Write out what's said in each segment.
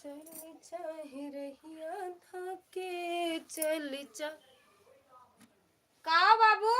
चल चाहे रहिया था के चल चा का बाबू।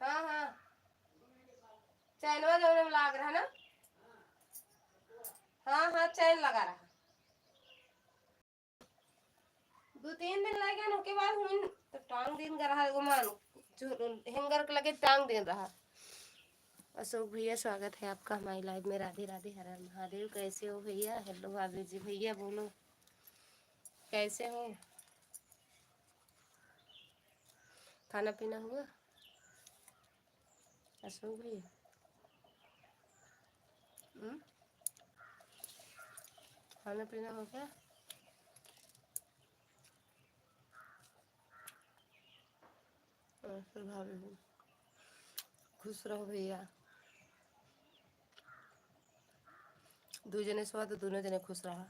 हाँ हाँ चैनवा जौने में लाग रहा ना। हाँ हाँ चैन लगा रहा। 2-3 दिन लग गया के बाद हुई तो टांग दिन का रहा गुमान हैंगर के लगे टांग दिन रहा। अशोक भैया स्वागत है आपका हमारी लाइव में। राधे राधे हर हर महादेव। कैसे हो भैया? हेलो भाभी जी। भैया बोलो कैसे हो? खाना पीना हुआ अशोक भैया? खाना पीना हो गया? फिर भाभी खुश रहो भैया। दो जने सो तो दोनों जने खुश रहा।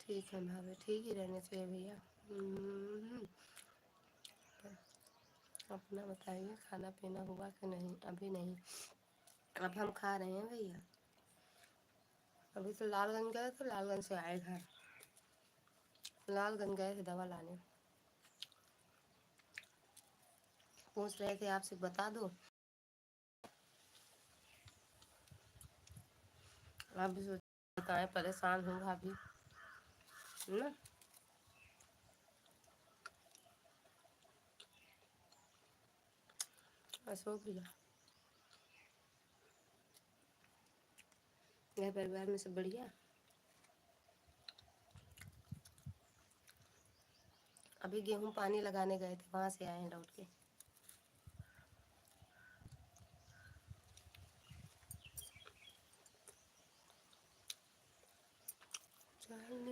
ठीक है भाभी, ठीक ही रहने चाहिए भैया। अपना बताइए खाना पीना हुआ कि नहीं? अभी नहीं, अब हम खा रहे हैं भैया। अभी तो लालगंज गए तो लालगंज से आए घर। लालगंज गए थे दवा लाने। पूछ रहे थे आपसे बता दो। आप भी सोच बताएं, परेशान हूँ भाभी ना। अशोक भैया घर परिवार में सब बढ़िया? अभी गेहूं पानी लगाने गए थे, वहां से आए हैं लौट के। चल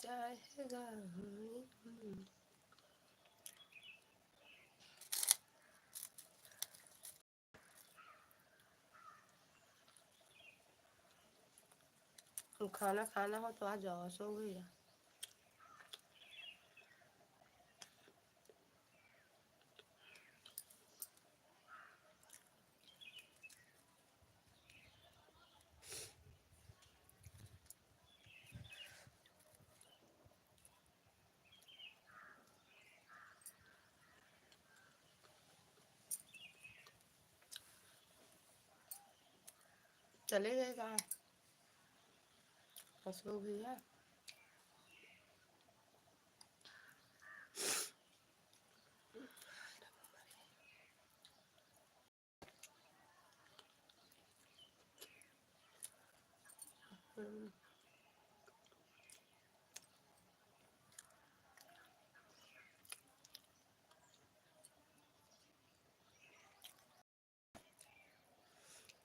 चाहेगा। खाना खाना हो तो आ जाओ अशोक भैया। चले गए कहाँ अशोक भैया?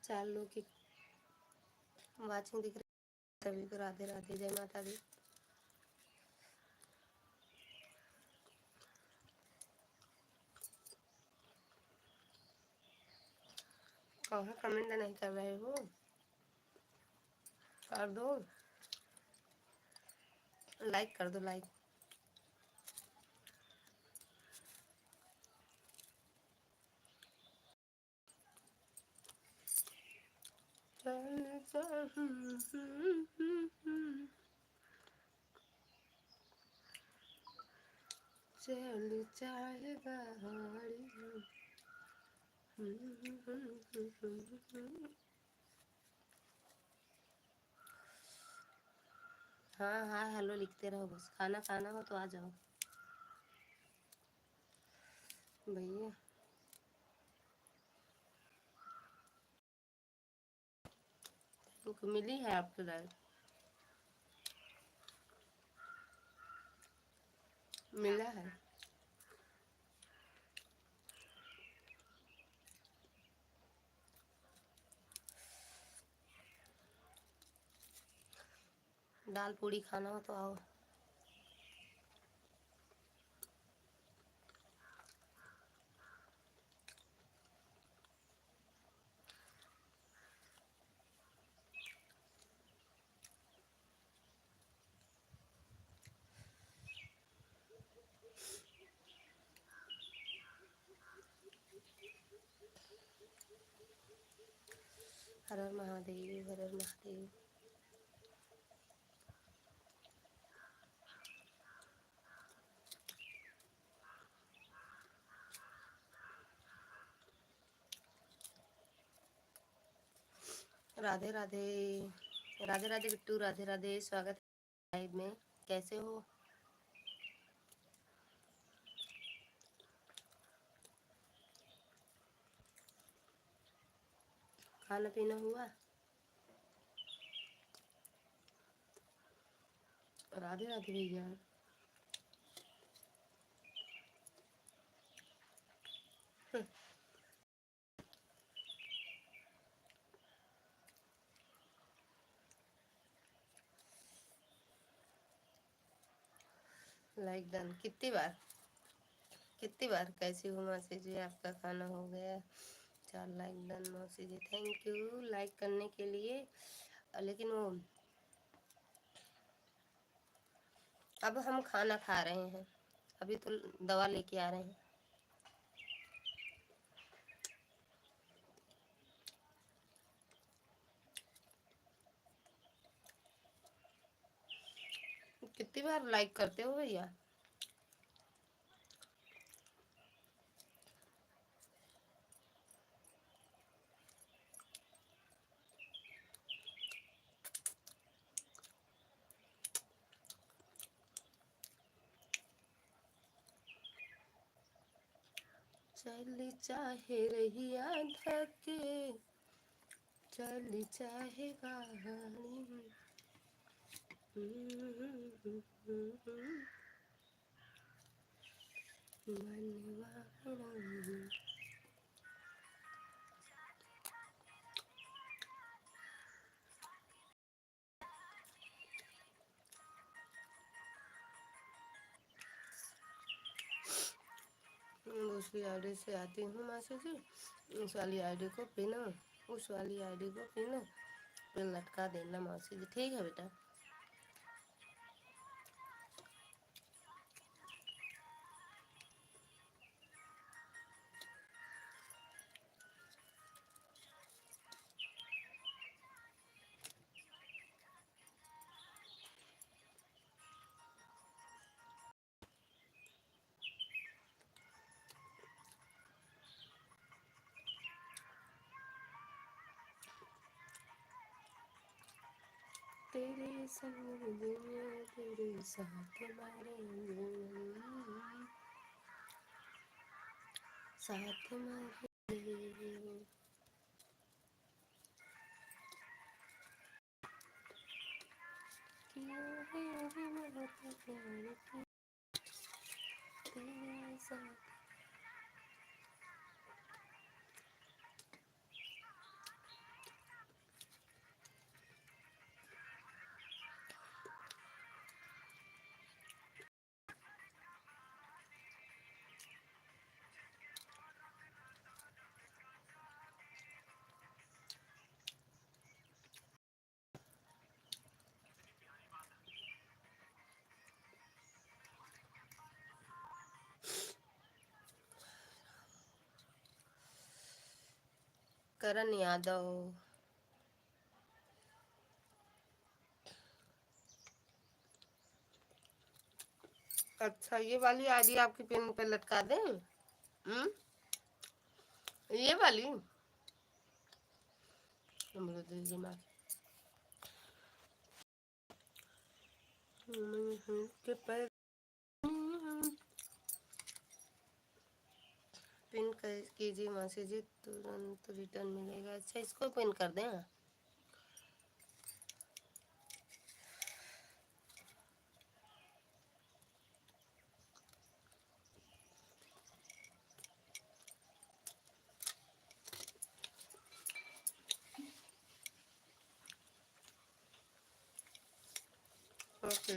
चार लोग की वाचिंग दिख रही है। सभी को राधे राधे, जय माता दी। कहाँ कमेंट नहीं कर रहे हो? कर दो, लाइक कर दो, लाइक। चल चाहे बहारी। हाँ हाँ हेलो लिखते रहो बस। खाना खाना हो तो आ जाओ भैया। मिली है आपको दाल? मिला है। दाल पूड़ी खाना हो तो आओ। हर हर महादेव, हर हर महादेव। राधे राधे। राधे राधे बिट्टू, राधे राधे, स्वागत है लाइव में। कैसे हो? खाना पीना हुआ? राधे राधे भैया। Like done. कितनी बार कैसी हो मौसी जी? आपका खाना हो गया? 4 लाइक डन मौसी जी, थैंक यू लाइक करने के लिए। लेकिन वो अब हम खाना खा रहे हैं, अभी तो दवा लेके आ रहे हैं। कितनी बार लाइक करते हो भैया? चल चाहे रहिया धके, चल चाहे कहानी। मनवा दूसरी आईडी से आती हूँ मासी जी, उस वाली आईडी को पिन, उस वाली आईडी को पिन लटका देना मासी जी। ठीक है बेटा। तेरे संग दुनिया तेरे साथ मरेंगे, साथ मरेंगे। किया है अभी बहुत प्यार की, तेरे साथ। करण यादव, अच्छा, ये वाली आईडी आपकी पिन पे लटका दें? ये वाली दीजिए ना। के पर पिन कीजिए मासी जी, तुरंत रिटर्न मिलेगा। अच्छा, इसको पिन कर दें। ओके।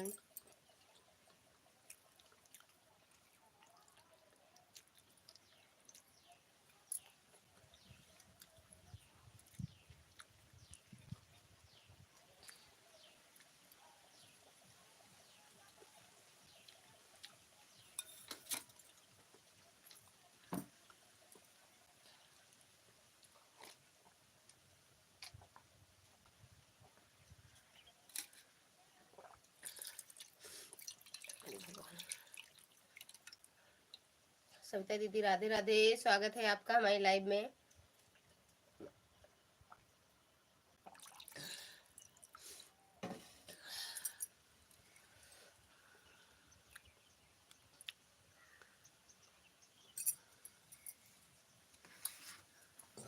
सविता दीदी राधे राधे, स्वागत है आपका हमारी लाइव में।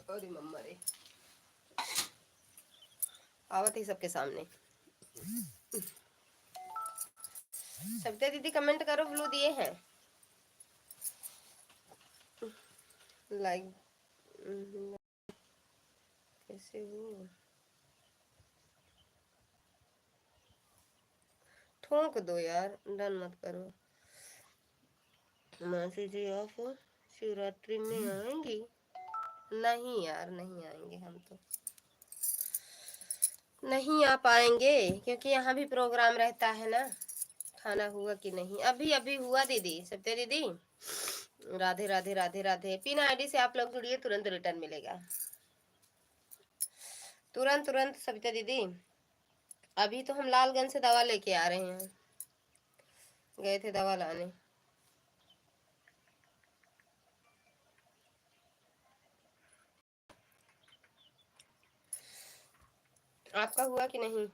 अरे मम्मा रे, आवत ही सबके सामने। सविता दीदी कमेंट करो, ब्लू दिए हैं लाइक। कैसे हो? ठोक दो यार, डन मत करो। मासी जी आप शिवरात्रि में आएंगी? नहीं यार, नहीं आएंगे हम तो, नहीं आ पाएंगे, क्योंकि यहाँ भी प्रोग्राम रहता है ना। खाना हुआ कि नहीं? अभी अभी हुआ दीदी, सत्य दीदी। राधे राधे राधे राधे। पिन आईडी से आप लोग जुड़िए, तुरंत रिटर्न मिलेगा, तुरंत तुरंत। सविता दीदी अभी तो हम लालगंज से दवा लेके आ रहे हैं, गए थे दवा लाने। आपका हुआ कि नहीं?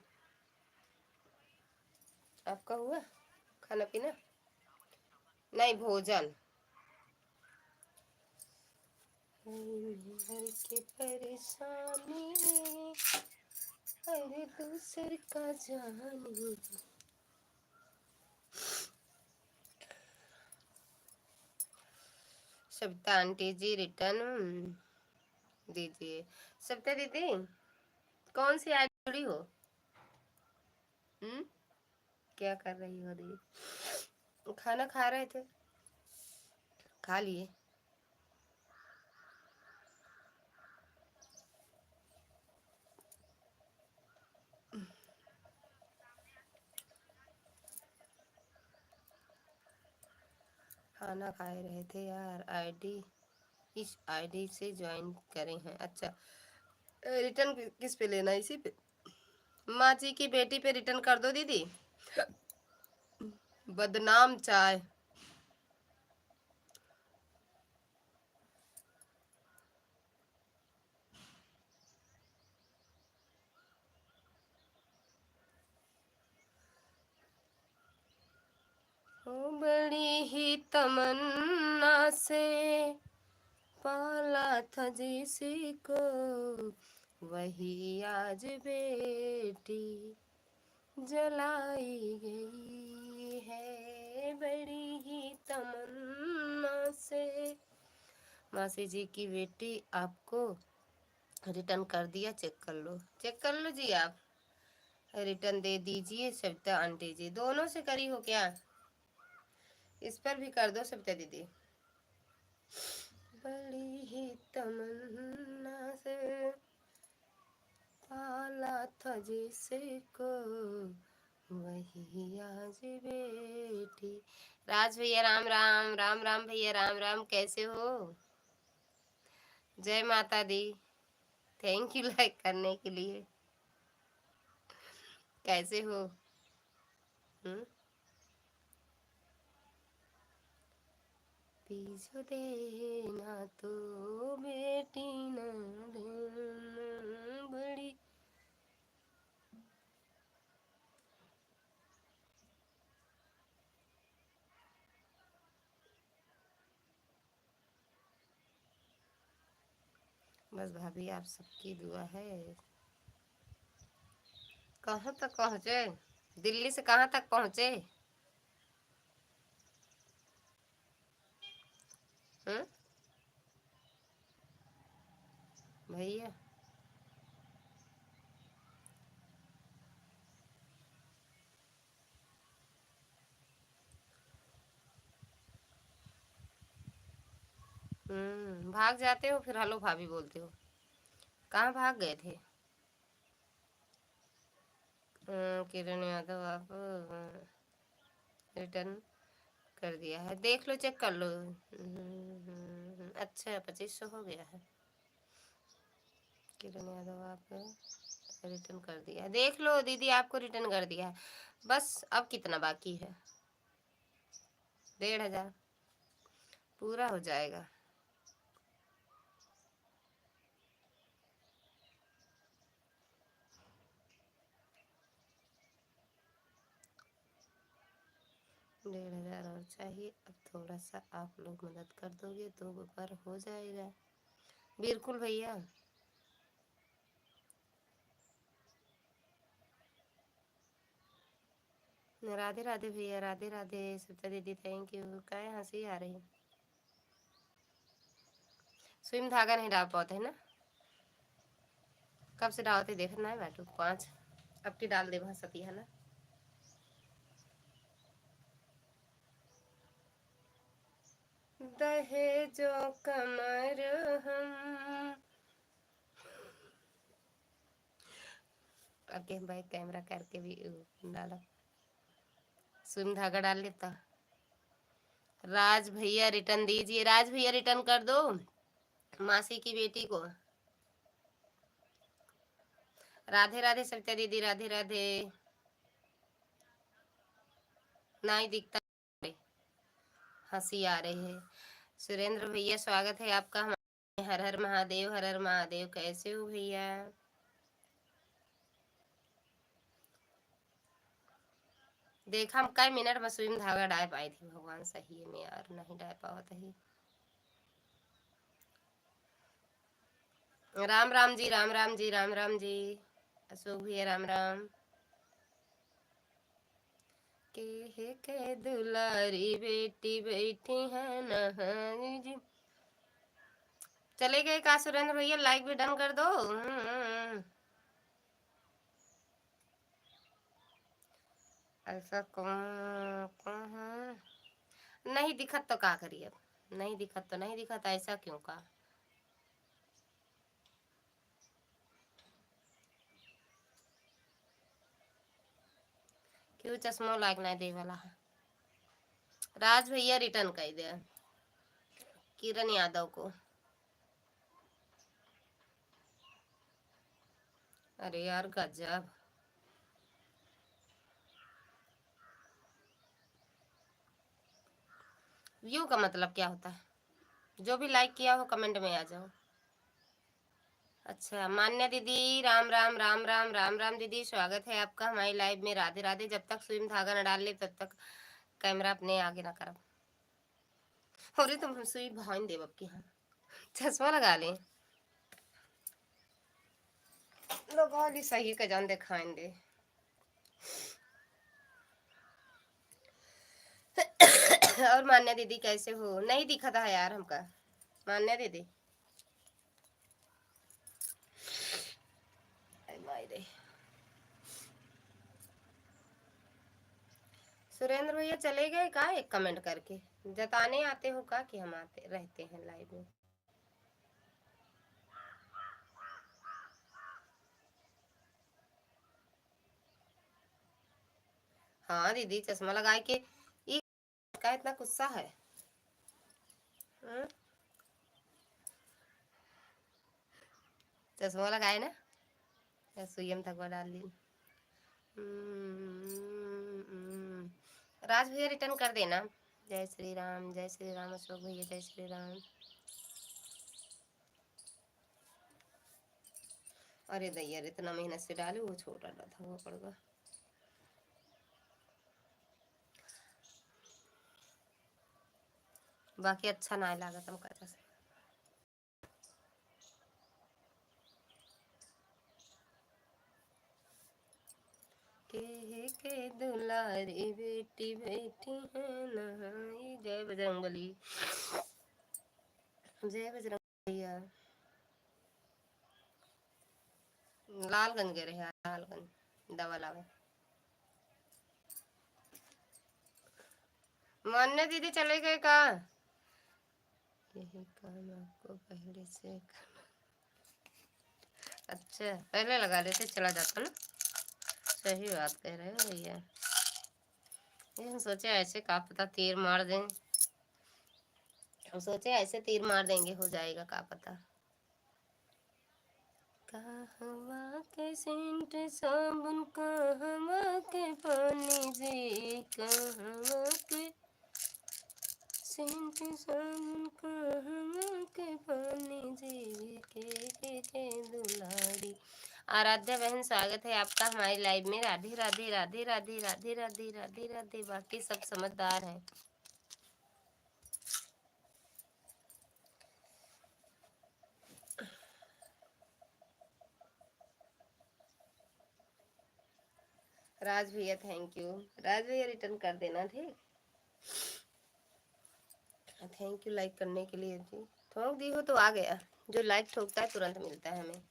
आपका हुआ खाना पीना? नहीं, भोजन। हर के परेशानी अरे दूसर का जानी। सविता आंटी जी रिटर्न दीजिए। सविता दीदी कौन सी आई जुड़ी हो? क्या कर रही हो दीदी? खाना खा रहे थे, खा लिए। खाना खा रहे थे यार। आईडी इस आईडी से ज्वाइन करें हैं। अच्छा, रिटर्न किस पे लेना है? इसी पे, माँ जी की बेटी पे रिटर्न कर दो दीदी। बदनाम चाय। ओ बड़ी ही तमन्ना से पाला था जिसको, वही आज बेटी जलाई गई है। बड़ी ही तमन्ना से। मासी जी की बेटी आपको रिटर्न कर दिया, चेक कर लो, चेक कर लो जी। आप रिटर्न दे दीजिए। सविता आंटी जी दोनों से करी हो क्या? इस पर भी कर दो सविता दीदी। बड़ी ही तमन्ना से पाला था जिसको, वही आज बेटी। राज भैया राम राम, राम राम भैया राम राम, कैसे हो? जय माता दी। थैंक यू लाइक करने के लिए। कैसे हो? बीजो देना तो बेटी न देना बड़ी। बस भाभी आप सबकी दुआ है। कहाँ तक पहुँचे? दिल्ली से कहाँ तक पहुँचे? भैया भाग जाते हो फिर हेलो भाभी बोलते हो। कहाँ भाग गए थे? किरण यादव आप रिटर्न कर दिया है, देख लो चेक कर लो। अच्छा 2500 हो गया है। किरण यादव आप रिटर्न कर दिया है, देख लो दीदी आपको रिटर्न कर दिया है। बस अब कितना बाकी है? 1500 पूरा हो जाएगा। डेढ़ हजार और चाहिए। अब थोड़ा सा आप लोग मदद कर दोगे तो ऊपर हो जाएगा। बिल्कुल भैया। राधे राधे भैया, राधे राधे सविता दीदी, थैंक यू। क्या हंसी आ रही? स्विम धागा नहीं डाल पाते है ना? कब से डालते देखना है बैठो 5 अब की डाल दे वहां सती है ना। दहेजो कमर हम। ओके भाई कैमरा करके भी डाला। स्विम धागा डाल लेता। राज भैया रिटर्न दीजिए, राज भैया रिटर्न कर दो मासी की बेटी को। राधे राधे सविता दीदी, राधे राधे। नहीं दिखता, हंसी आ रही है। सुरेंद्र भैया स्वागत है आपका हमारे। हर हर महादेव, हर हर महादेव। कैसे हो भैया? देखा हम कई मिनट में सुई में धागा डाल पाई थी, भगवान सही है मैं यार नहीं डाल पावत है। राम राम जी, राम राम जी, राम राम जी। अशोक भैया राम राम। के दुलारी बेटी बैठी है नहारी जी। चले गए का सुरेंद्र भैया? लाइक भी डन कर दो। ऐसा कौन कौन है? नहीं दिखत तो का करिए, अब नहीं दिखत तो नहीं दिखत, ऐसा क्यों का? क्यों चश्मा लाइक नहीं दे वाला है? राज भैया रिटर्न कर दे किरण यादव को। अरे यार गजब। व्यू का मतलब क्या होता है? जो भी लाइक किया हो कमेंट में आ जाओ। अच्छा मान्या दीदी, राम राम राम राम राम राम दीदी, स्वागत है आपका हमारी लाइव में। राधे राधे। जब तक स्विम धागा न डाल ले तब तक कैमरा अपने आगे ना करो। अरे तुम सुई भाइन देव अब की। हाँ चश्मा लगा ले, लगा ली सही का जान दिखाएंगे। और मान्या दीदी कैसे हो? नहीं दिखा था यार हमका मान्या दीदी। सुरेंद्र भैया चले गए का? एक कमेंट करके जताने आते हो का कि हम आते रहते हैं लाइव में। हाँ दीदी चश्मा लगाए के ये का इतना गुस्सा है? चश्मा लगाए ना, सुई में धगवा डाल ली। राज भैया रिटर्न कर देना। जय श्री राम, जय श्री राम अशोक भैया, जय श्री राम। अरे दैया इतना मेहनत से डाले वो छोटा था वो पड़गा। बाकी अच्छा ना लागत हम कहता से के दुलारी बेटी बेटी है नहाई। जय बजरंगबली, जय बजरंग भैया। लालगंज गए रहे, लालगंज दवा लावे। मान्य दीदी चले गए कहाँ? यही काम आपको पहले से अच्छा पहले लगा लेते चला जाता ना। सही बात कह रहे हो भैया। ये हम सोचे ऐसे का पता तीर मार दें, हम सोचे ऐसे तीर मार देंगे हो जाएगा का पता। कहवा के सेंट साबुन कहवा के पानी जी, कहवा के सेंट साबुन कहवा के पानी जी, के दुलारी। आराध्या बहन स्वागत है आपका हमारी लाइव में। राधे राधे राधे राधे राधे राधे राधे राधे। बाकी सब समझदार हैं। राज भैया थैंक यू। राज भैया रिटर्न कर देना ठीक। थैंक यू लाइक करने के लिए जी। ठोक दी हो तो आ गया, जो लाइक ठोकता है तुरंत मिलता है हमें।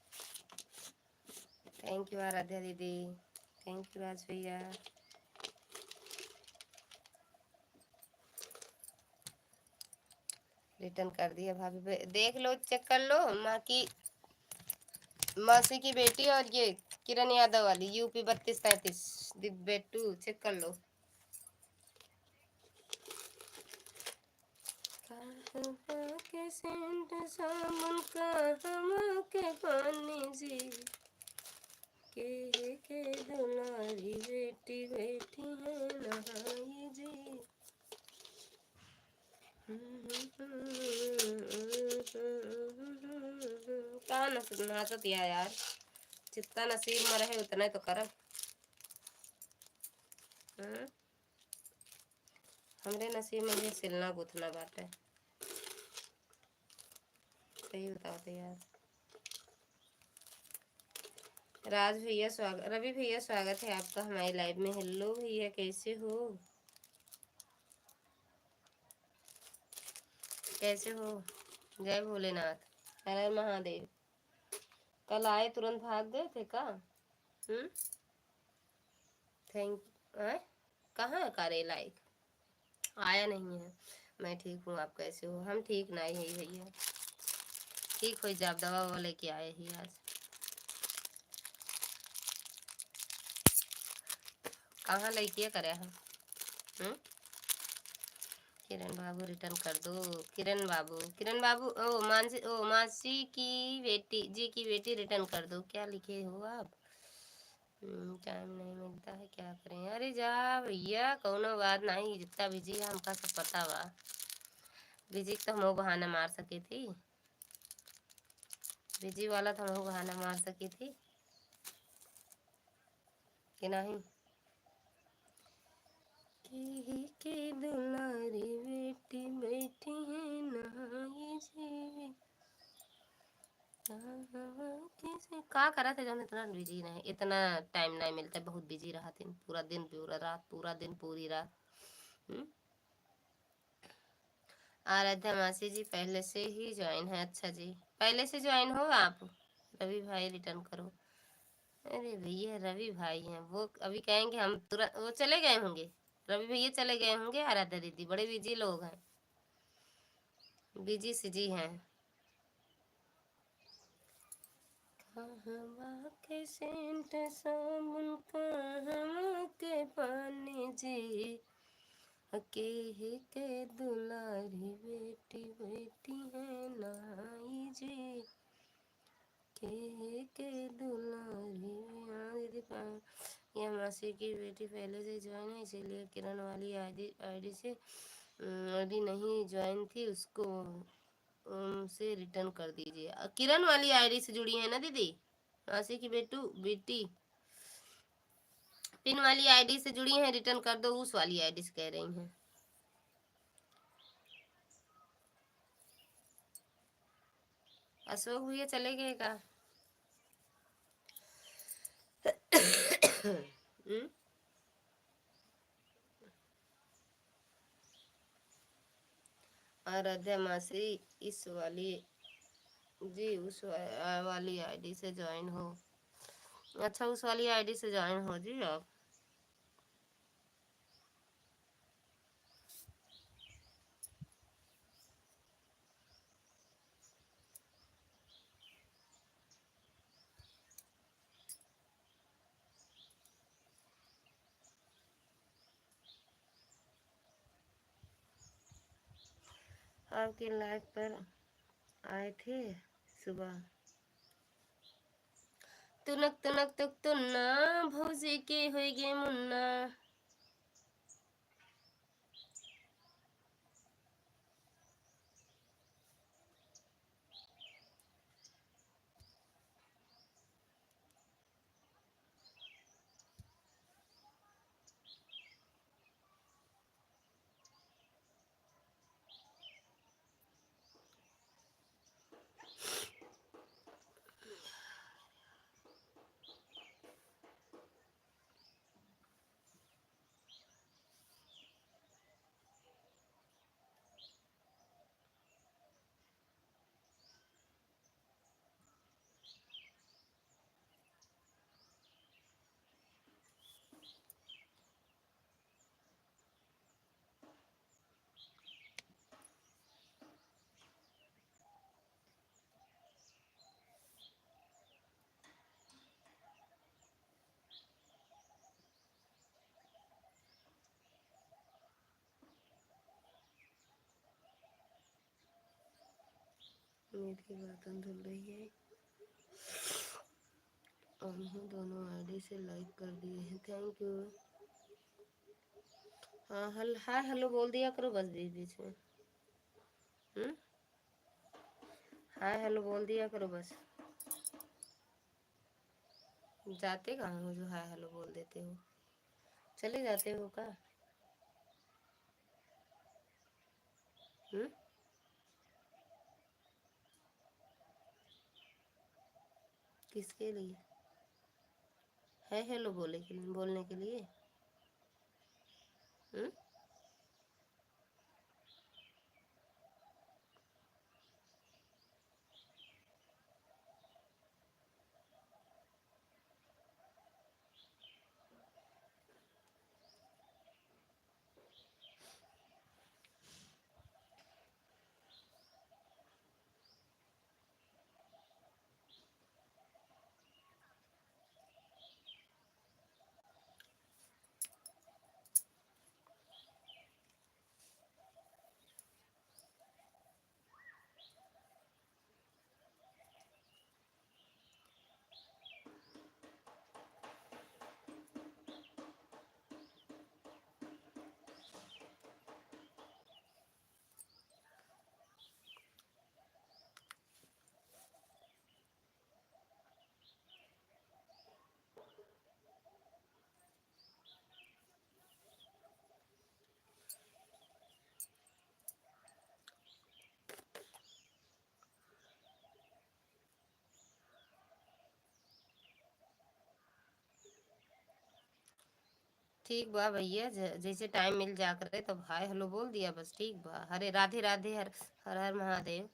थैंक यू आराध्या दीदी, थैंक यू राज भैया। रिटर्न कर दिया भाभी। देख लो चेक कर लो। माँ की मासी की बेटी और ये किरण यादव वाली यूपी 32-33 बेटू चेक कर लो। के सेंट साबुन कहवा के पानी जी, के दुलारी बेटी बेटी है नहाई जी। कहाँ नाचत यार, जितना नसीब में रहे उतना ही तो करब। हमरे नसीब में ये सिलना गुथना बाटे। सही बताओ तो यार। राज भैया स्वागत, रवि भैया स्वागत है आपका हमारी लाइव में। हेलो भैया कैसे हो, कैसे हो? जय भोलेनाथ, हर हर महादेव। कल आए तुरंत भाग गए थे का? थैंक कहाँ है कार्य लाइक? आया नहीं है। मैं ठीक हूँ, आप कैसे हो? हम ठीक ना ही भैया, ठीक हो जाब दवा ववा लेके आए ही आज। कहाँ लेके करे हम? किरण बाबू रिटर्न कर दो। किरण बाबू, किरण बाबू ओ मानसी, ओ मासी की बेटी जी की बेटी रिटर्न कर दो। क्या लिखे हो आप? टाइम नहीं मिलता है क्या करें। अरे जा भैया कौनो बात नहीं, जितना बिजी है हमका सब पता बा। बिजी तो हम बहाना मार सके थी, बिजी वाला तो हम बहाना मार सकी थी कि नहीं। के दुलारी बेटी बेटी है नहाई जी। का करा थे जब इतना बिजी नहीं, इतना टाइम नहीं मिलता, बहुत बिजी रहा दिन, पूरा दिन पूरा रात, पूरा दिन पूरी रात। आराध्या मासी जी पहले से ही ज्वाइन है। अच्छा जी, पहले से ज्वाइन हो आप। रवि भाई रिटर्न करो। अरे भैया रवि भाई हैं वो, अभी कहेंगे हम तुरंत वो चले गए होंगे। रवि भैया चले गए होंगे। आराध्या दीदी बड़े बिजी लोग हैं, बिजी सिजी हैं। कहवा के सेंट साबुन कहवा के पानी जी, के दुलारी बेटी बेटी है नहाई जी, के दुलारी। दीदी यह मासी की बेटी पहले से ज्वाइन है, इसीलिए किरण वाली आईडी से अभी नहीं ज्वाइन थी उसको से रिटर्न कर दीजिए। किरण वाली आईडी से जुड़ी है ना दीदी? आशी की बेटी पिन वाली आईडी से जुड़ी हैं, रिटर्न कर दो उस वाली आईडी से कह रही हैं। अशोक भैया चले गए का? आराध्या मासी इस वाली जी उस वाली आईडी से ज्वाइन हो। अच्छा उस वाली आईडी से ज्वाइन हो जी आप। आपके लाइव पर आए थे सुबह। तुनक तुनक तुक तुन्ना भौजी के होइगे मुन्ना। मेरी बर्तन धुल रही है और दोनों आईडी से लाइक कर दिए हैं, थैंक यू। हाँ हाय हेलो बोल दिया करो बस बीच बीच में। हाय हेलो बोल दिया करो बस। जाते कहाँ हो जो हाय हेलो बोल देते हो? चले जाते हो का? किसके लिए? है हेलो बोलने के लिए? हुँ? ठीक बा भैया, जैसे टाइम मिल जा करे तो हाय हेलो बोल दिया बस, ठीक बा। हरे राधे राधे, हर हर हर महादेव।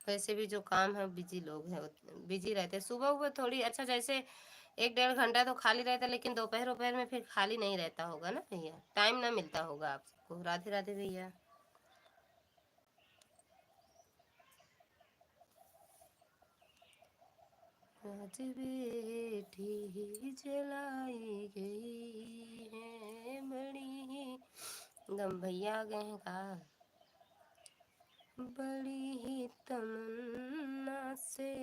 वैसे भी जो काम है बिजी लोग हैं, बिजी रहते हैं। सुबह हुआ थोड़ी अच्छा जैसे 1-1.5 घंटा तो खाली रहता है, लेकिन दोपहर दोपहर में फिर खाली नहीं रहता होगा ना भैया, टाइम ना मिलता होगा आपको। राधे राधे भैया। आज बेटी जलाई गई है बड़ी। गम भैया आ गए हैं का? बड़ी ही तमन्ना से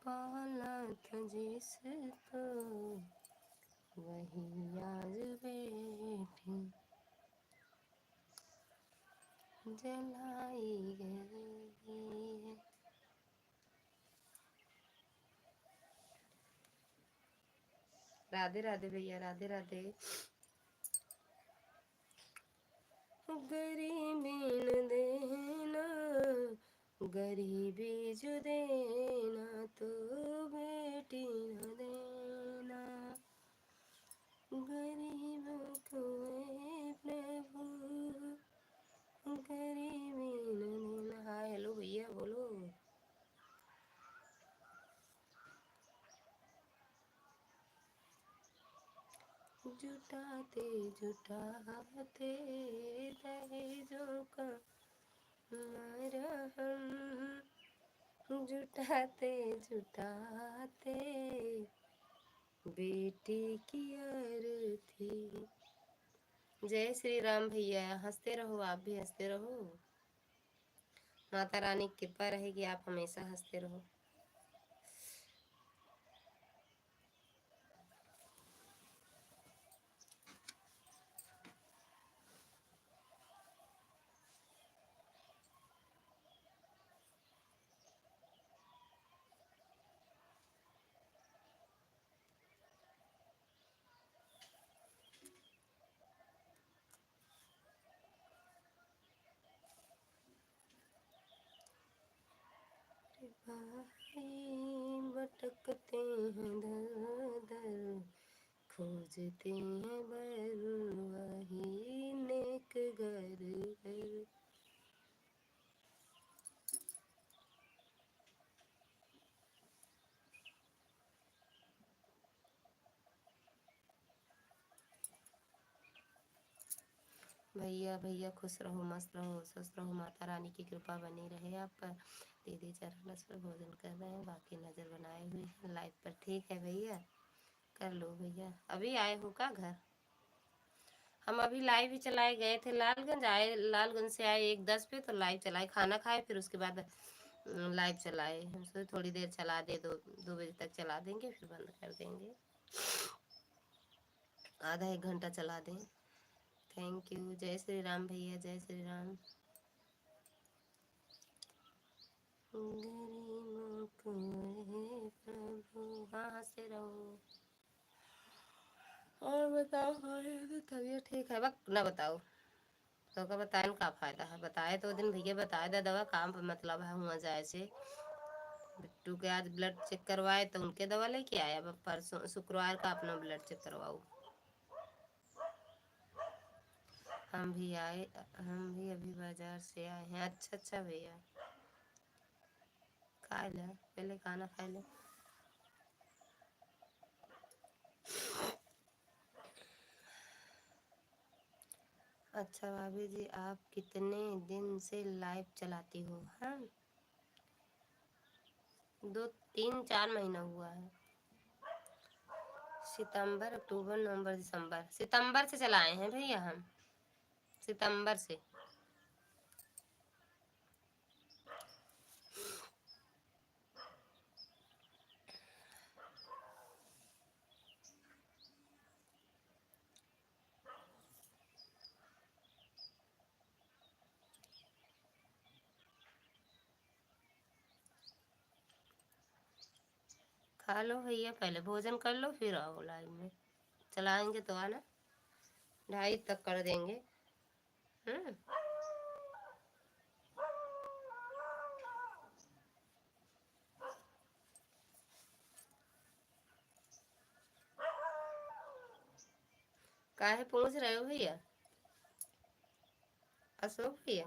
पाला था जिसको, वही आज बेटी जलाई गई है। राधे राधे भैया, राधे राधे। गरीबी न देना, गरीबी जो देना, तो बेटी न देना, गरीबों को ऐ प्रभु, गरीबी न देना। हाँ हेलो भैया बोलो। जुटाते जुटाते दहेजों का मारा हम, जुटाते जुटाते बेटी की अर्थी। जय श्री राम भैया, हंसते रहो, आप भी हंसते रहो। माता रानी की कृपा रहेगी, आप हमेशा हंसते रहो। भाई भटकते हैं दर दर, खोजते हैं बर, वही नेक घर घर। भैया भैया खुश रहो, मस्त रहो, स्वस्थ रहो, माता रानी की कृपा बनी रहे आप पर। दीदी चरण पर भोजन कर रहे हैं, बाकी नज़र बनाए हुए हैं लाइव पर। ठीक है भैया, कर लो भैया। अभी आए हो का घर? हम अभी लाइव ही चलाए गए थे, लालगंज आए, लालगंज से आए 1:10 पे, तो लाइव चलाए, खाना खाए, फिर उसके बाद लाइव चलाए। हम सोचे थोड़ी देर चला दे, 2 बजे तक चला देंगे, फिर बंद कर देंगे, आधा 1 घंटा चला दें। Thank you. जय श्री राम भैया, जय श्री राम। गरीबों को है प्रभु। हाँ हंसते रहो। और बताओ, तबीयत ठीक है? वक्त ना बताओ तो का बताए का फायदा है? बताए तो दिन भैया बताए दा दवा काम पर मतलब है हुआ जाए से। बिट्टू के आज ब्लड चेक करवाए तो उनके दवा लेके आया, अब परसों शुक्रवार का अपना ब्लड चेक करवाओ। हम भी आए, हम भी अभी बाजार से आए हैं। अच्छा अच्छा भैया, खा ले पहले, खाना खा ले। अच्छा भाभी जी, आप कितने दिन से लाइव चलाती हो? हाँ 2 3 4 महीना हुआ है। सितंबर अक्टूबर नवंबर दिसंबर, सितंबर से चलाए हैं भैया हम, सितंबर से। खा लो भैया, पहले भोजन कर लो, फिर आओ लाइव में। चलाएंगे तो आना, 2:30 तक कर देंगे। हम्म। काहे पूछ रहे हो भैया? अशोक भैया,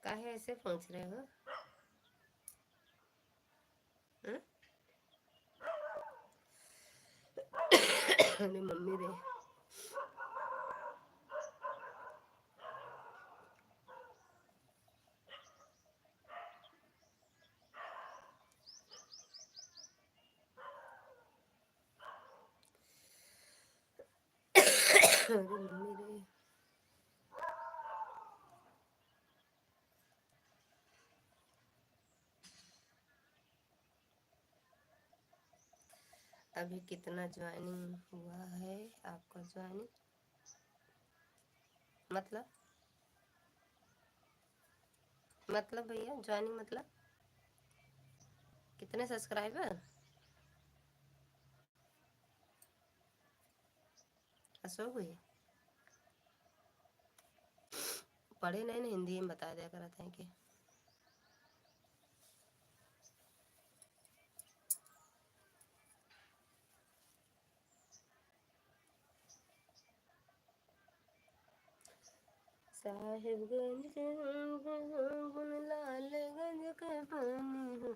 काहे ऐसे पूछ रहे हो? हम्म? अरे मम्मी रे। अरे मम्मी रे। अभी कितना ज्वाइनिंग हुआ है आपका? ज्वाइनिंग मतलब भैया ज्वाइनिंग मतलब कितने सब्सक्राइबर? अशोक भैया पढ़े नहीं ना, हिंदी में बता दिया करते हैं कि साहिबगंज के लालगंज के पानी।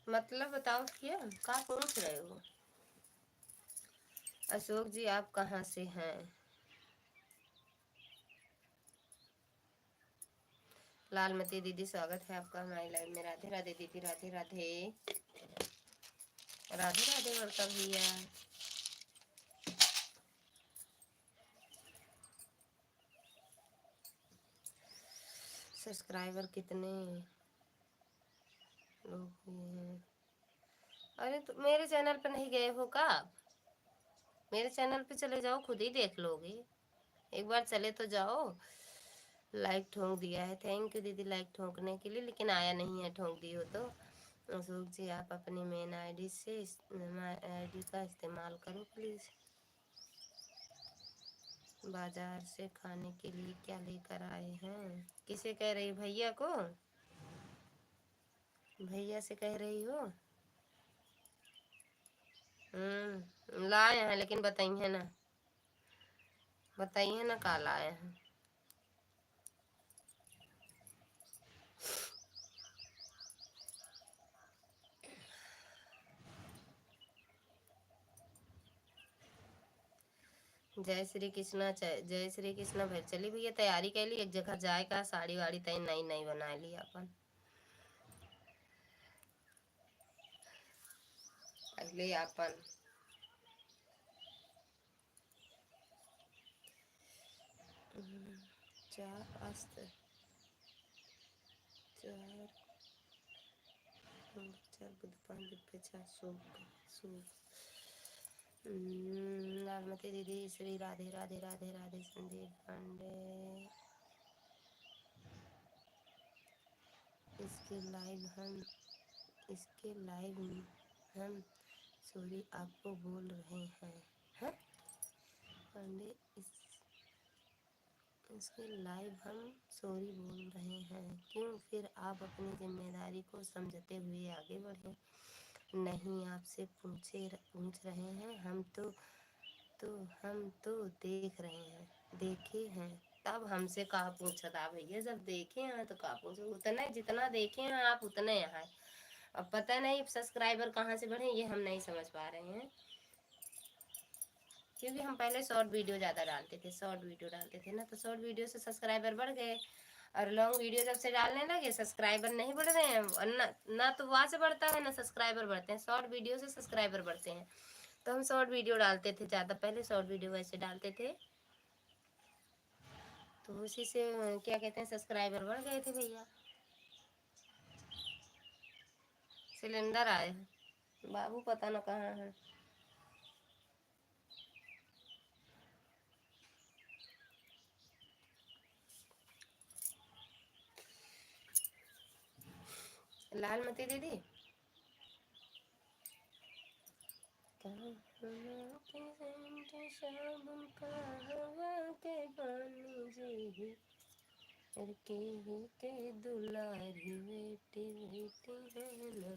मतलब बताओ क्या पूछ रहे हो? अशोक जी आप कहाँ से हैं? लालमती दीदी स्वागत है आपका हमारी लाइव में। राधे राधे दीदी, राधे राधे। राधे राधे बड़का भैया। सब्सक्राइबर कितने लोग हुए हैं? अरे तो मेरे चैनल पर नहीं गए हो का आप? मेरे चैनल पे चले जाओ, खुद ही देख लोगे। एक बार चले तो जाओ। लाइक ठोक दिया है, थैंक यू दीदी लाइक ठोकने के लिए, लेकिन आया नहीं है। ठोक दी हो तो अशोक जी आप अपनी मेन आईडी से आईडी का इस्तेमाल करो प्लीज़। बाजार से खाने के लिए क्या लेकर आए हैं? किसे कह रही, भैया को? भैया से कह रही हो? लाए हैं, लेकिन बताइए ना, बताइए ना का लाए हैं। जय श्री कृष्णा, जय श्री कृष्णा भाई। चली भैया तैयारी कर ली, एक जगह जाए का, साड़ी वाड़ी तय नई नई बना ली अपन। पहले अपन चार अस्त्र, चार चार बुद्ध पान दिव्य चार सूप सूप। लालमती दीदी श्री राधे राधे राधे राधे। संदीप पांडे इसके लाइव हम सॉरी आपको बोल रहे हैं। हाँ? पांडे इसके लाइव हम सॉरी बोल रहे हैं। क्यों? फिर आप अपनी जिम्मेदारी को समझते हुए आगे बढ़े। नहीं आपसे पूछ रहे हैं हम तो देख रहे हैं, देखे हैं। तब हमसे कहा पूछा था भैया, जब देखे हैं तो कहा पूछो। उतना जितना देखे हैं आप उतने यहाँ। अब पता नहीं सब्सक्राइबर कहाँ से बढ़े, ये हम नहीं समझ पा रहे हैं। क्योंकि हम पहले शॉर्ट वीडियो ज़्यादा डालते थे, शॉर्ट वीडियो डालते थे ना, तो शॉर्ट वीडियो से सब्सक्राइबर बढ़ गए। और लॉन्ग वीडियो जब से डालने लगे सब्सक्राइबर नहीं बढ़ रहे हैं। और ना तो वहाँ से बढ़ता है ना सब्सक्राइबर बढ़ते हैं, शॉर्ट वीडियो से सब्सक्राइबर बढ़ते हैं। तो हम शॉर्ट वीडियो डालते थे ज़्यादा, पहले शॉर्ट वीडियो वैसे डालते थे, तो उसी से क्या कहते हैं सब्सक्राइबर बढ़ गए थे भैया। सिलेंडर आए हैं बाबू, पता ना कहाँ है। लालमती दीदी के दुलारी बेटी बेटी है।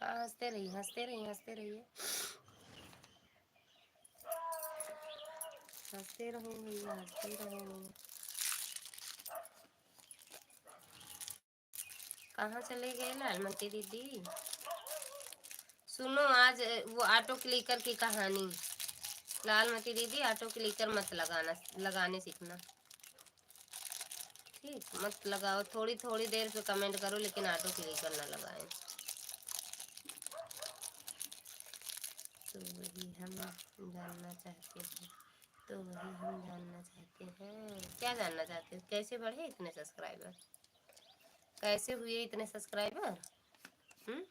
हाँ हंसते रहिए, हंसते रहिए, हंसते रहिए, हंसते रहो भैया, हंसते रहो। कहाँ चले गए लालमती दीदी? सुनो आज वो ऑटो क्लिकर की कहानी। लालमती दीदी ऑटो क्लिकर मत लगाने सीखना, ठीक? मत लगाओ, थोड़ी थोड़ी देर पे कमेंट करो, लेकिन ऑटो क्लिकर ना लगाएं। तो वही हम जानना चाहते हैं, तो वही हम जानना चाहते हैं। क्या जानना चाहते हैं? कैसे बढ़े इतने सब्सक्राइबर? कैसे हुए इतने सब्सक्राइबर? हम्म,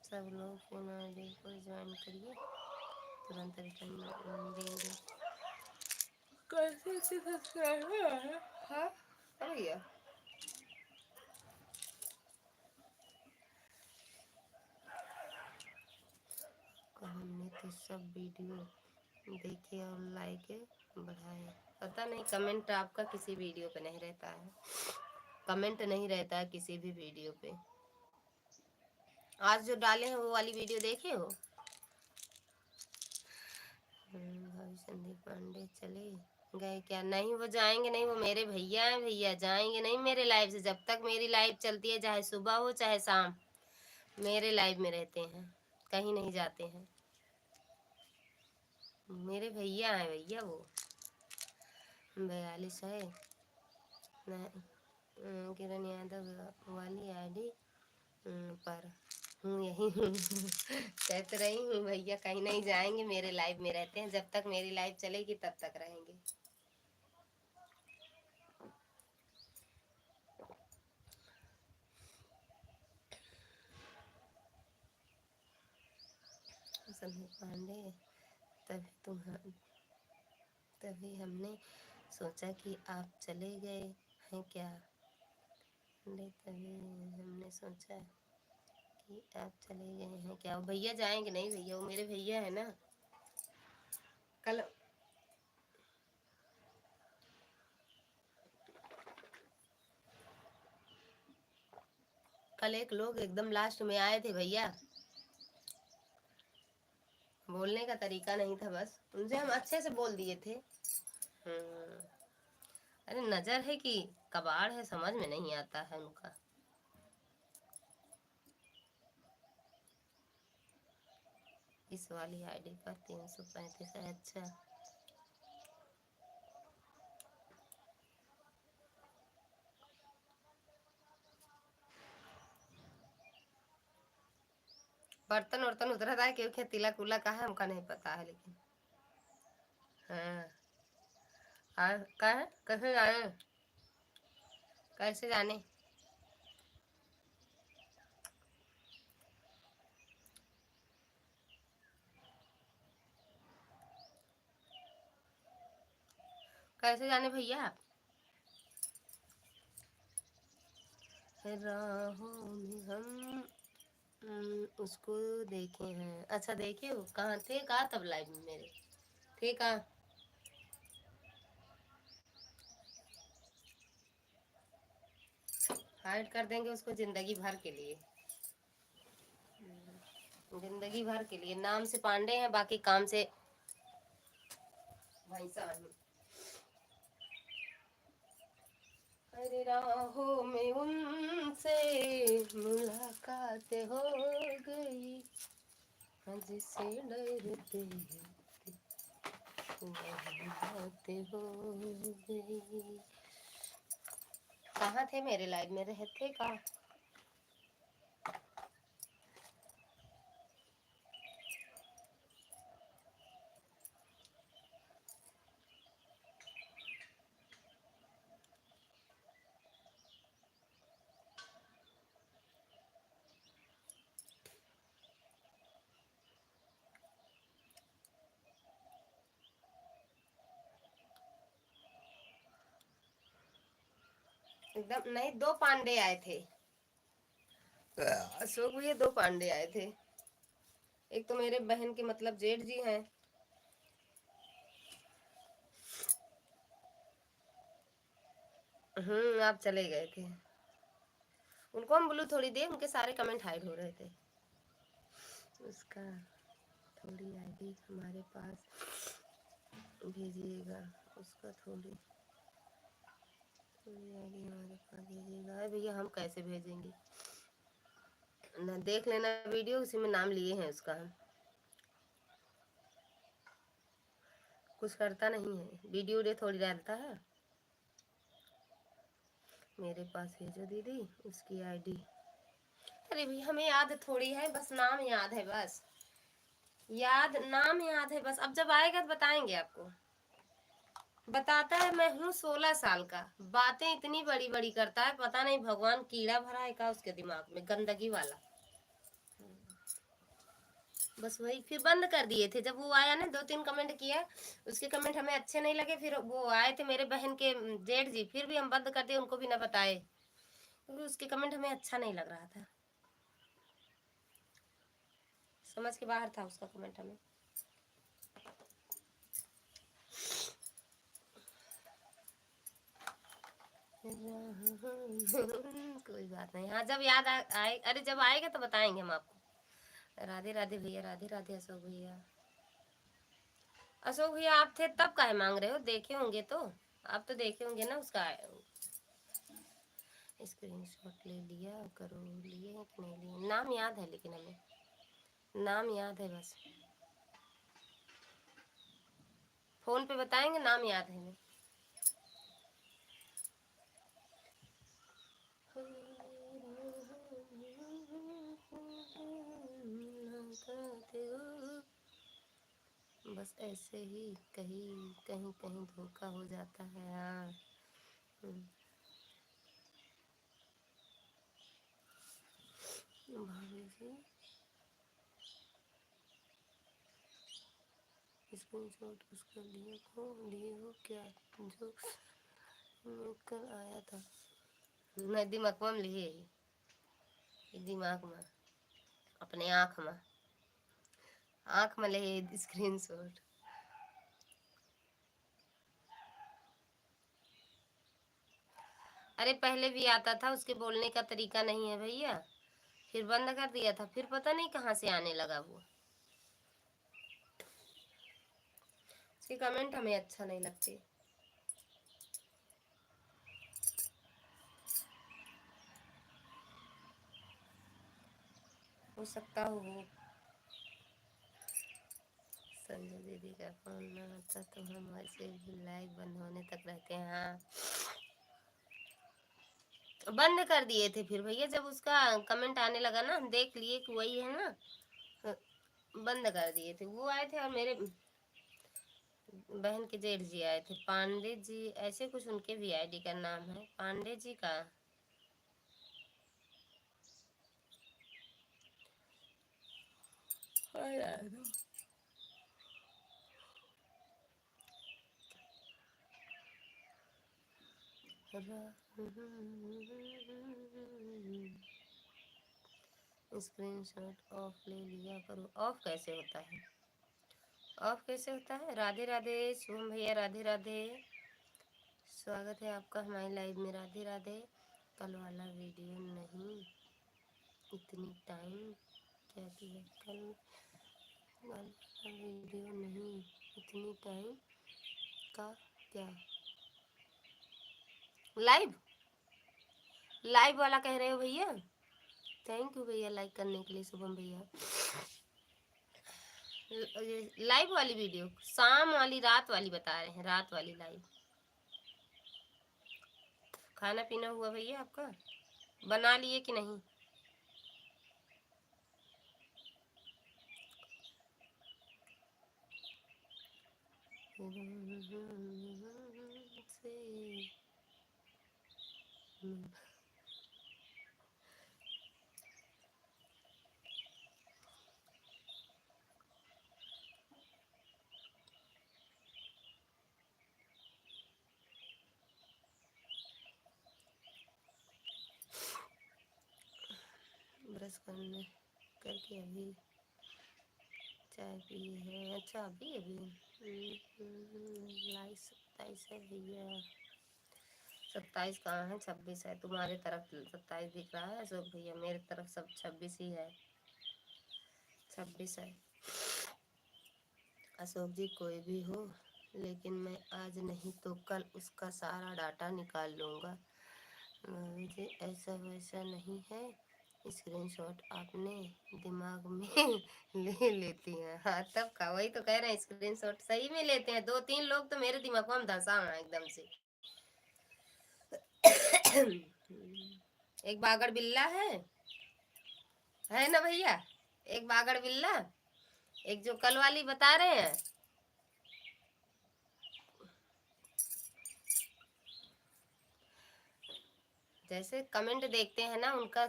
सब लोग फोन आईडी को ज्वाइन करिए, तुरंत रिटर्न देंगे। कैसे सब्सक्राइबर है? हाँ भैया, हमने तो सब वीडियो देखे और लाइक बढ़ाए। पता नहीं, कमेंट आपका किसी वीडियो पे नहीं रहता है, कमेंट नहीं रहता है किसी भी वीडियो पे। आज जो डाले हैं वो वाली वीडियो देखे हो? भाभी संदीप पांडे चले गए क्या? नहीं, वो जाएंगे नहीं, वो मेरे भैया हैं, भैया जाएंगे नहीं मेरे लाइव से। जब तक मेरी लाइव चलती है, चाहे सुबह हो चाहे शाम, मेरे लाइव में रहते हैं, कहीं नहीं जाते हैं। मेरे भैया हैं भैया, वो 42 है। किरण यादव वाली आईडी पर हूँ, यही हूँ। कहते रही हूँ भैया कहीं नहीं जाएंगे, मेरे लाइव में रहते हैं, जब तक मेरी लाइव चलेगी तब तक रहेंगे। संदीप पांडे, तभी हमने सोचा कि आप चले गए हैं क्या? तभी हमने सोचा कि आप चले गए हैं क्या? भैया जाएंगे नहीं भैया, वो मेरे भैया है ना। कल कल एक लोग एकदम लास्ट में आए थे भैया, बोलने का तरीका नहीं था, बस उनसे हम अच्छे से बोल दिए थे। अरे नजर है कि कबाड़ है, समझ में नहीं आता है उनका। इस वाली आईडी पर 335 है। अच्छा, बर्तन वर्तन उधर था क्योंकि तिलक उलक का है, हमका नहीं पता है, लेकिन हाँ। हाँ, क्या है? कैसे जाने? कैसे जाने? कैसे जाने भैया? राहों में हम उसको देखे हैं। अच्छा देखे हो? कहाँ थे? कहाँ तब लाइव में मेरे थे? कहाँ? हाइड कर देंगे उसको जिंदगी भर के लिए, जिंदगी भर के लिए। नाम से पांडे हैं, बाकी काम से भैंसा है। अरे राहों में उनसे मुलाकात हो गई, जिससे डरते वही बात हो गई। कहाँ थे मेरे लाइव में? रहते कहाँ? एकदम नहीं, दो पांडे आए थे अशोक भैया, दो पांडे आए थे। एक तो मेरे बहन के मतलब जेठ जी हैं, आप चले गए थे। उनको हम ब्लू थोड़ी दे, उनके सारे कमेंट हाइड हो रहे थे। उसका थोड़ी आईडी हमारे पास भेजिएगा, उसका थोड़ी आईडी हमारे पास भेजिएगा। भैया हम कैसे भेजेंगे, ना देख लेना वीडियो, उसी में नाम लिए हैं उसका। हम कुछ करता नहीं है, वीडियो थोड़ी डालता है। मेरे पास भेजो दीदी उसकी आईडी। अरे भैया हमें याद थोड़ी है, बस नाम याद है, बस नाम याद है बस। अब जब आएगा तो बताएंगे आपको। बताता है मैं हूँ 16 साल का, बातें इतनी बड़ी बड़ी करता है, पता नहीं भगवान कीड़ा भरा है क्या उसके दिमाग में, गंदगी वाला। बस वही फिर बंद कर दिए थे जब वो आया ना, 2-3 कमेंट किया, उसके कमेंट हमें अच्छे नहीं लगे। फिर वो आए थे मेरे बहन के जेठ जी, फिर भी हम बंद कर दिए, उनको भी ना बताए, क्योंकि उसके कमेंट हमें अच्छा नहीं लग रहा था, समझ के बाहर था उसका कमेंट हमें। कोई बात नहीं, हाँ जब याद आए, अरे जब आएगा तो बताएंगे हम आपको। राधे राधे भैया, राधे राधे अशोक भैया। अशोक भैया आप थे तब काहे मांग रहे हो, देखे होंगे तो, आप तो देखे होंगे ना उसका। स्क्रीनशॉट ले लिया करो, लिए हैं कि नहीं लिए, नाम याद है लेकिन हमें नाम याद है बस, फोन पे बताएंगे, नाम याद है हमें। बस ऐसे ही कहीं कहीं कहीं धोखा हो जाता है। हाँ भाभी जी स्क्रीनशॉट उसका लिए हो क्या, जो कल आया था। मैं दिमाग में लिए दिमाग में, अपने आँख में ले स्क्रीनशॉट। अरे पहले भी आता था, उसके बोलने का तरीका नहीं है भैया, फिर बंद कर दिया था, फिर पता नहीं कहाँ से आने लगा वो। उसके कमेंट हमें अच्छा नहीं लगते। हो सकता हो वो संजय दीदी का फोन ना आता तो हम ऐसे भी लाइव बंद होने तक रहते हैं। हाँ बंद कर दिए थे फिर भैया, जब उसका कमेंट आने लगा ना, हम देख लिए कि वही है ना, तो बंद कर दिए थे। वो आए थे और मेरे बहन के जेठ जी आए थे, पांडे जी ऐसे कुछ, उनके भी आईडी का नाम है पांडे जी का। स्क्रीनशॉट ऑफ ले लिया करो, ऑफ कैसे होता है, ऑफ कैसे होता है। राधे राधे शुभम भैया, राधे राधे, स्वागत है आपका हमारी लाइव में, राधे राधे। कल वाला वीडियो नहीं, इतनी टाइम क्या किया, कल वाला वीडियो नहीं, इतनी टाइम का क्या, लाइव लाइव वाला कह रहे हो भैया। थैंक यू भैया लाइक करने के लिए शुभम भैया। लाइव वाली वीडियो शाम वाली, रात वाली बता रहे हैं, रात वाली लाइव। खाना पीना हुआ भैया आपका, बना लिए कि नहीं। ब्रश करने करके अभी चाय पी है। अच्छा अभी अभी 27 है भैया, 27 कहाँ है, 26 है। तुम्हारे तरफ 27 दिख रहा है अशोक भैया, मेरे तरफ सब 26 ही है, 26 है। अशोक जी कोई भी हो, लेकिन मैं आज नहीं तो कल उसका सारा डाटा निकाल लूँगा। मुझे ऐसा वैसा नहीं है, स्क्रीनशॉट आपने दिमाग में ले लेती हैं। हाँ तब का, वही तो कह रहे हैं, स्क्रीनशॉट सही में लेते हैं। 2-3 लोग तो मेरे दिमाग में धंसा हुआ एकदम से। एक बागड़ बिल्ला है ना भैया, एक बागड़ बिल्ला, एक जो कल वाली बता रहे हैं। जैसे कमेंट देखते हैं ना उनका,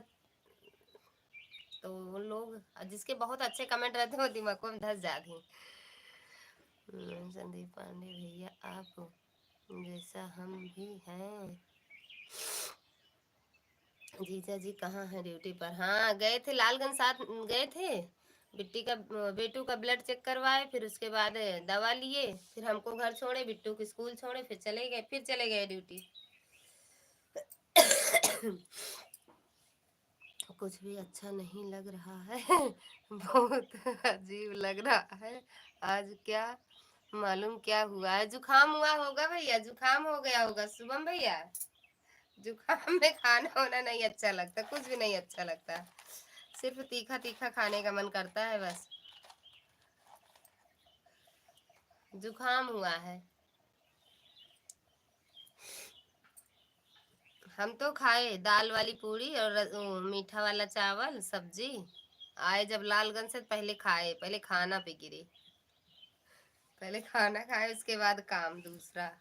तो वो लोग जिसके बहुत अच्छे कमेंट रहते हैं वो दिमाग में धंस जाते हैं। संदीप पांडे भैया आप जैसा हम भी हैं। जीजा जी कहाँ है? ड्यूटी पर। हाँ गए थे लालगंज, साथ गए थे। बिट्टी का बेटू का ब्लड चेक करवाए, फिर उसके बाद दवा लिए, फिर हमको घर छोड़े, बिट्टू को स्कूल छोड़े, फिर चले गए ड्यूटी। कुछ भी अच्छा नहीं लग रहा है। बहुत अजीब लग रहा है। आज क्या मालूम क्या हुआ है, जुकाम हुआ होगा भैया, जुकाम हो गया होगा शुभम भैया। जुकाम में खाना होना नहीं अच्छा लगता, कुछ भी नहीं अच्छा लगता, सिर्फ तीखा तीखा खाने का मन करता है बस। जुकाम हुआ है। हम तो खाए दाल वाली पूरी और मीठा वाला चावल सब्जी। आए जब लालगंज से पहले खाए, पहले खाना पे गिरे, पहले खाना खाए उसके बाद काम दूसरा।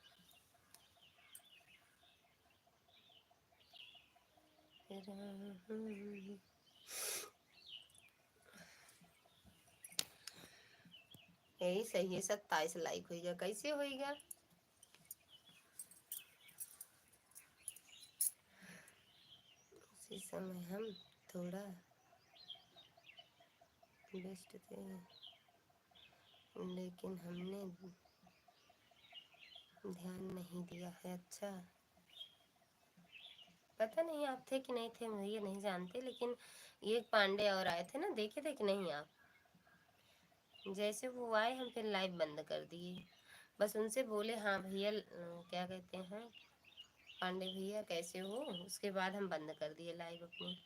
यही सही है, 27 लाइक होगा, कैसे होगा? उसी समय हम थोड़ा बेस्ट थे, लेकिन हमने ध्यान नहीं दिया है। अच्छा पता नहीं आप थे कि नहीं थे, मुझे नहीं जानते, लेकिन ये पांडे और आए थे ना, देखे थे कि नहीं आप? जैसे वो आए हम फिर लाइव बंद कर दिए, बस उनसे बोले हाँ भैया क्या कहते हैं पांडे भैया कैसे हो, उसके बाद हम बंद कर दिए लाइव अपनी।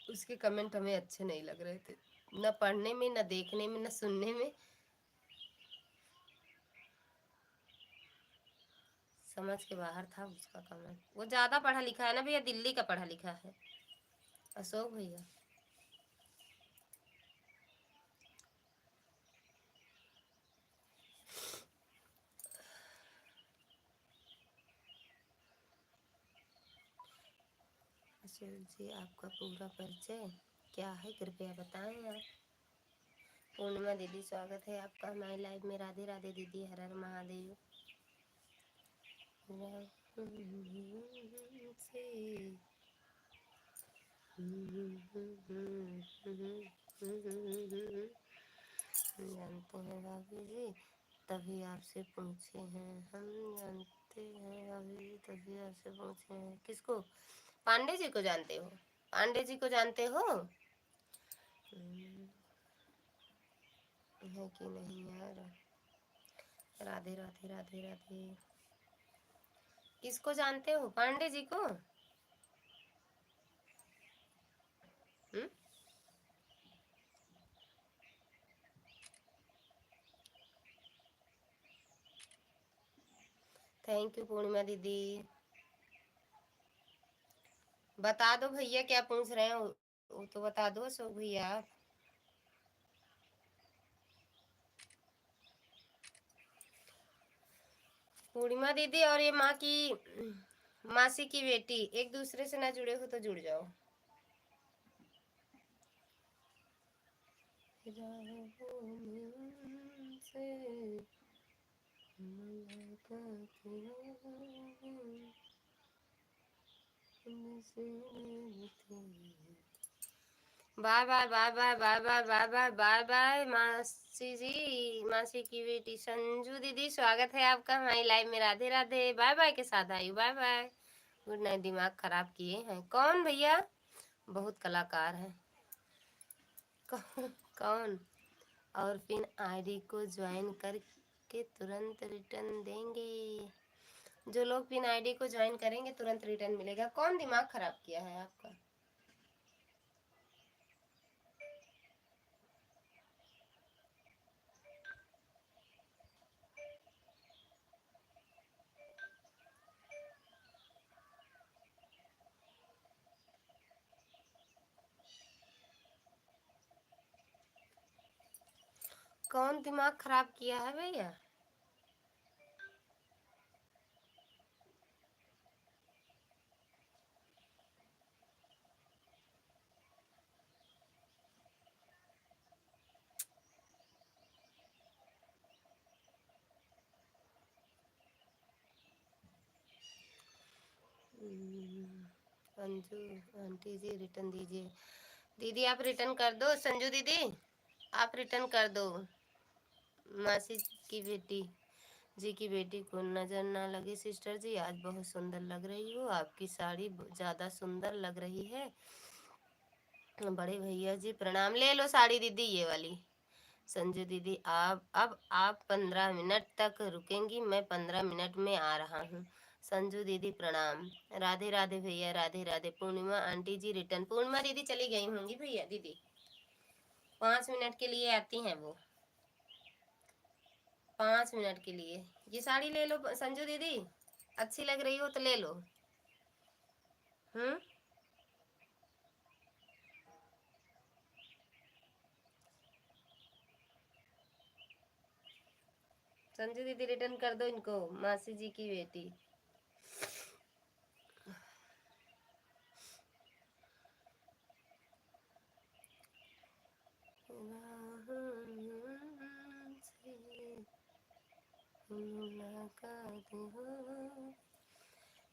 उसके कमेंट हमें अच्छे नहीं लग रहे थे, न पढ़ने में, न देखने में, न सुनने में, समझ के बाहर था उसका कमेंट। वो ज़्यादा पढ़ा लिखा है ना भैया, दिल्ली का पढ़ा लिखा है अशोक भैया। अशोक जी आपका पूरा परिचय क्या है, कृपया बताएं आप। पूर्णिमा दीदी स्वागत है आपका हमारे लाइव में। राधे राधे दीदी, हर हर महादेव। से जानते हैं भाभी जी, तभी आपसे पूछे हैं। हम जानते हैं भाभी जी, तभी आपसे पूछे हैं। किसको? पांडे जी को जानते हो? पांडे जी को जानते हो? है कि नहीं यार? राधे राधे राधे राधे। किसको जानते हो? पांडे जी को? हम्म? थैंक यू पूर्णिमा दीदी। बता दो भैया क्या पूछ रहे हो, वो तो बता दो अशोक भैया आप। पूर्णिमा दीदी और ये माँ की मासी की बेटी एक दूसरे से ना जुड़े हो तो जुड़ जाओ। Bye bye bye bye bye bye bye bye bye bye मासी जी, मासी की बेटी संजू दीदी, स्वागत है आपका हमारी लाइव में। राधे राधे। बाय बाय के साथ आई, बाय बाय। Good night. दिमाग खराब किए हैं कौन भैया? बहुत कलाकार है। कौन? और फिर आईडी को ज्वाइन करके तुरंत रिटर्न देंगे। जो लोग पिन आईडी को ज्वाइन करेंगे तुरंत रिटर्न मिलेगा। कौन दिमाग खराब किया है आपका? कौन दिमाग खराब किया है भैया? अंजू आंटी जी रिटर्न दीजिए। दीदी आप रिटर्न कर दो। संजू दीदी आप रिटर्न कर दो। मासी की बेटी जी की बेटी को नजर ना लगे सिस्टर जी, आज बहुत सुंदर लग रही हो। आपकी साड़ी ज्यादा सुंदर लग रही है। बड़े भैया जी प्रणाम। ले लो साड़ी दीदी ये वाली। संजू दीदी आप अब आप 15 मिनट तक रुकेंगी, मैं 15 मिनट में आ रहा हूँ। संजू दीदी प्रणाम। राधे राधे भैया, राधे राधे। पूर्णिमा आंटी जी रिटर्न। पूर्णिमा दीदी चली गई होंगी भैया। दीदी 5 मिनट के लिए आती हैं वो, 5 मिनट के लिए। ये साड़ी ले लो संजू दीदी, अच्छी लग रही हो तो ले लो। हम्म। संजू दीदी रिटर्न कर दो इनको, मासी जी की बेटी। मुलाकात हो।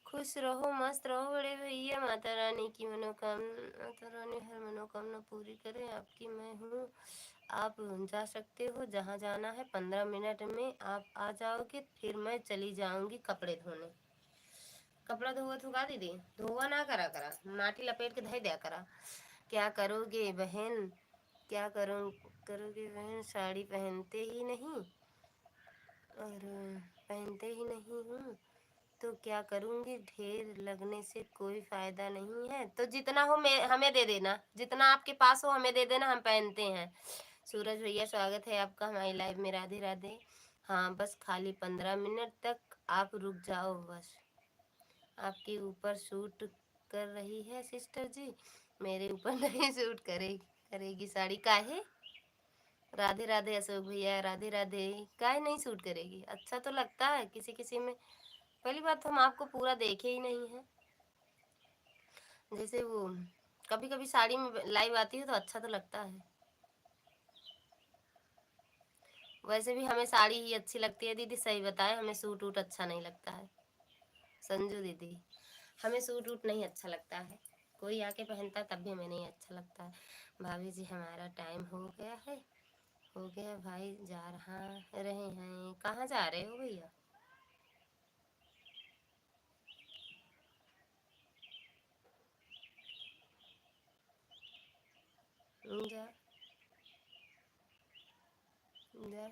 खुश रहो मस्त रहो बड़े भैया। माता रानी की मनोकामना, माता रानी हर मनोकामना पूरी करे आपकी। मैं हूँ, आप जा सकते हो जहाँ जाना है। 15 मिनट में आप आ जाओगे, फिर मैं चली जाऊंगी कपड़े धोने। कपड़ा धोआ थुका दीदी, धोआ ना करा करा, माटी लपेट के धो दिया करा। क्या करोगे बहन, क्या करोगे बहन, साड़ी पहनते ही नहीं और पहनते ही नहीं हूँ तो क्या करूँगी। ढेर लगने से कोई फायदा नहीं है, तो जितना हो मैं हमें दे देना, जितना आपके पास हो हमें दे देना, हम पहनते हैं। सूरज भैया स्वागत है आपका हमारी लाइव में। राधे राधे। हाँ बस खाली 15 मिनट तक आप रुक जाओ बस। आपके ऊपर सूट कर रही है सिस्टर जी, मेरे ऊपर नहीं सूट करेगी साड़ी। काहे? राधे राधे अशोक भैया, राधे राधे। काहे नहीं सूट करेगी? अच्छा तो लगता है किसी किसी में। पहली बात तो हम आपको पूरा देखे ही नहीं है। जैसे वो कभी कभी साड़ी में लाइव आती है तो अच्छा तो लगता है। वैसे भी हमें साड़ी ही अच्छी लगती है दीदी, सही बताए, हमें सूट वूट अच्छा नहीं लगता है। संजू दीदी हमें सूट वूट नहीं अच्छा लगता है, कोई आके पहनता है तब भी हमें नहीं अच्छा लगता है। भाभी जी हमारा टाइम हो गया है, हो गया भाई, जा रहा रहे हैं। कहाँ जा रहे हो भैया? जा जा,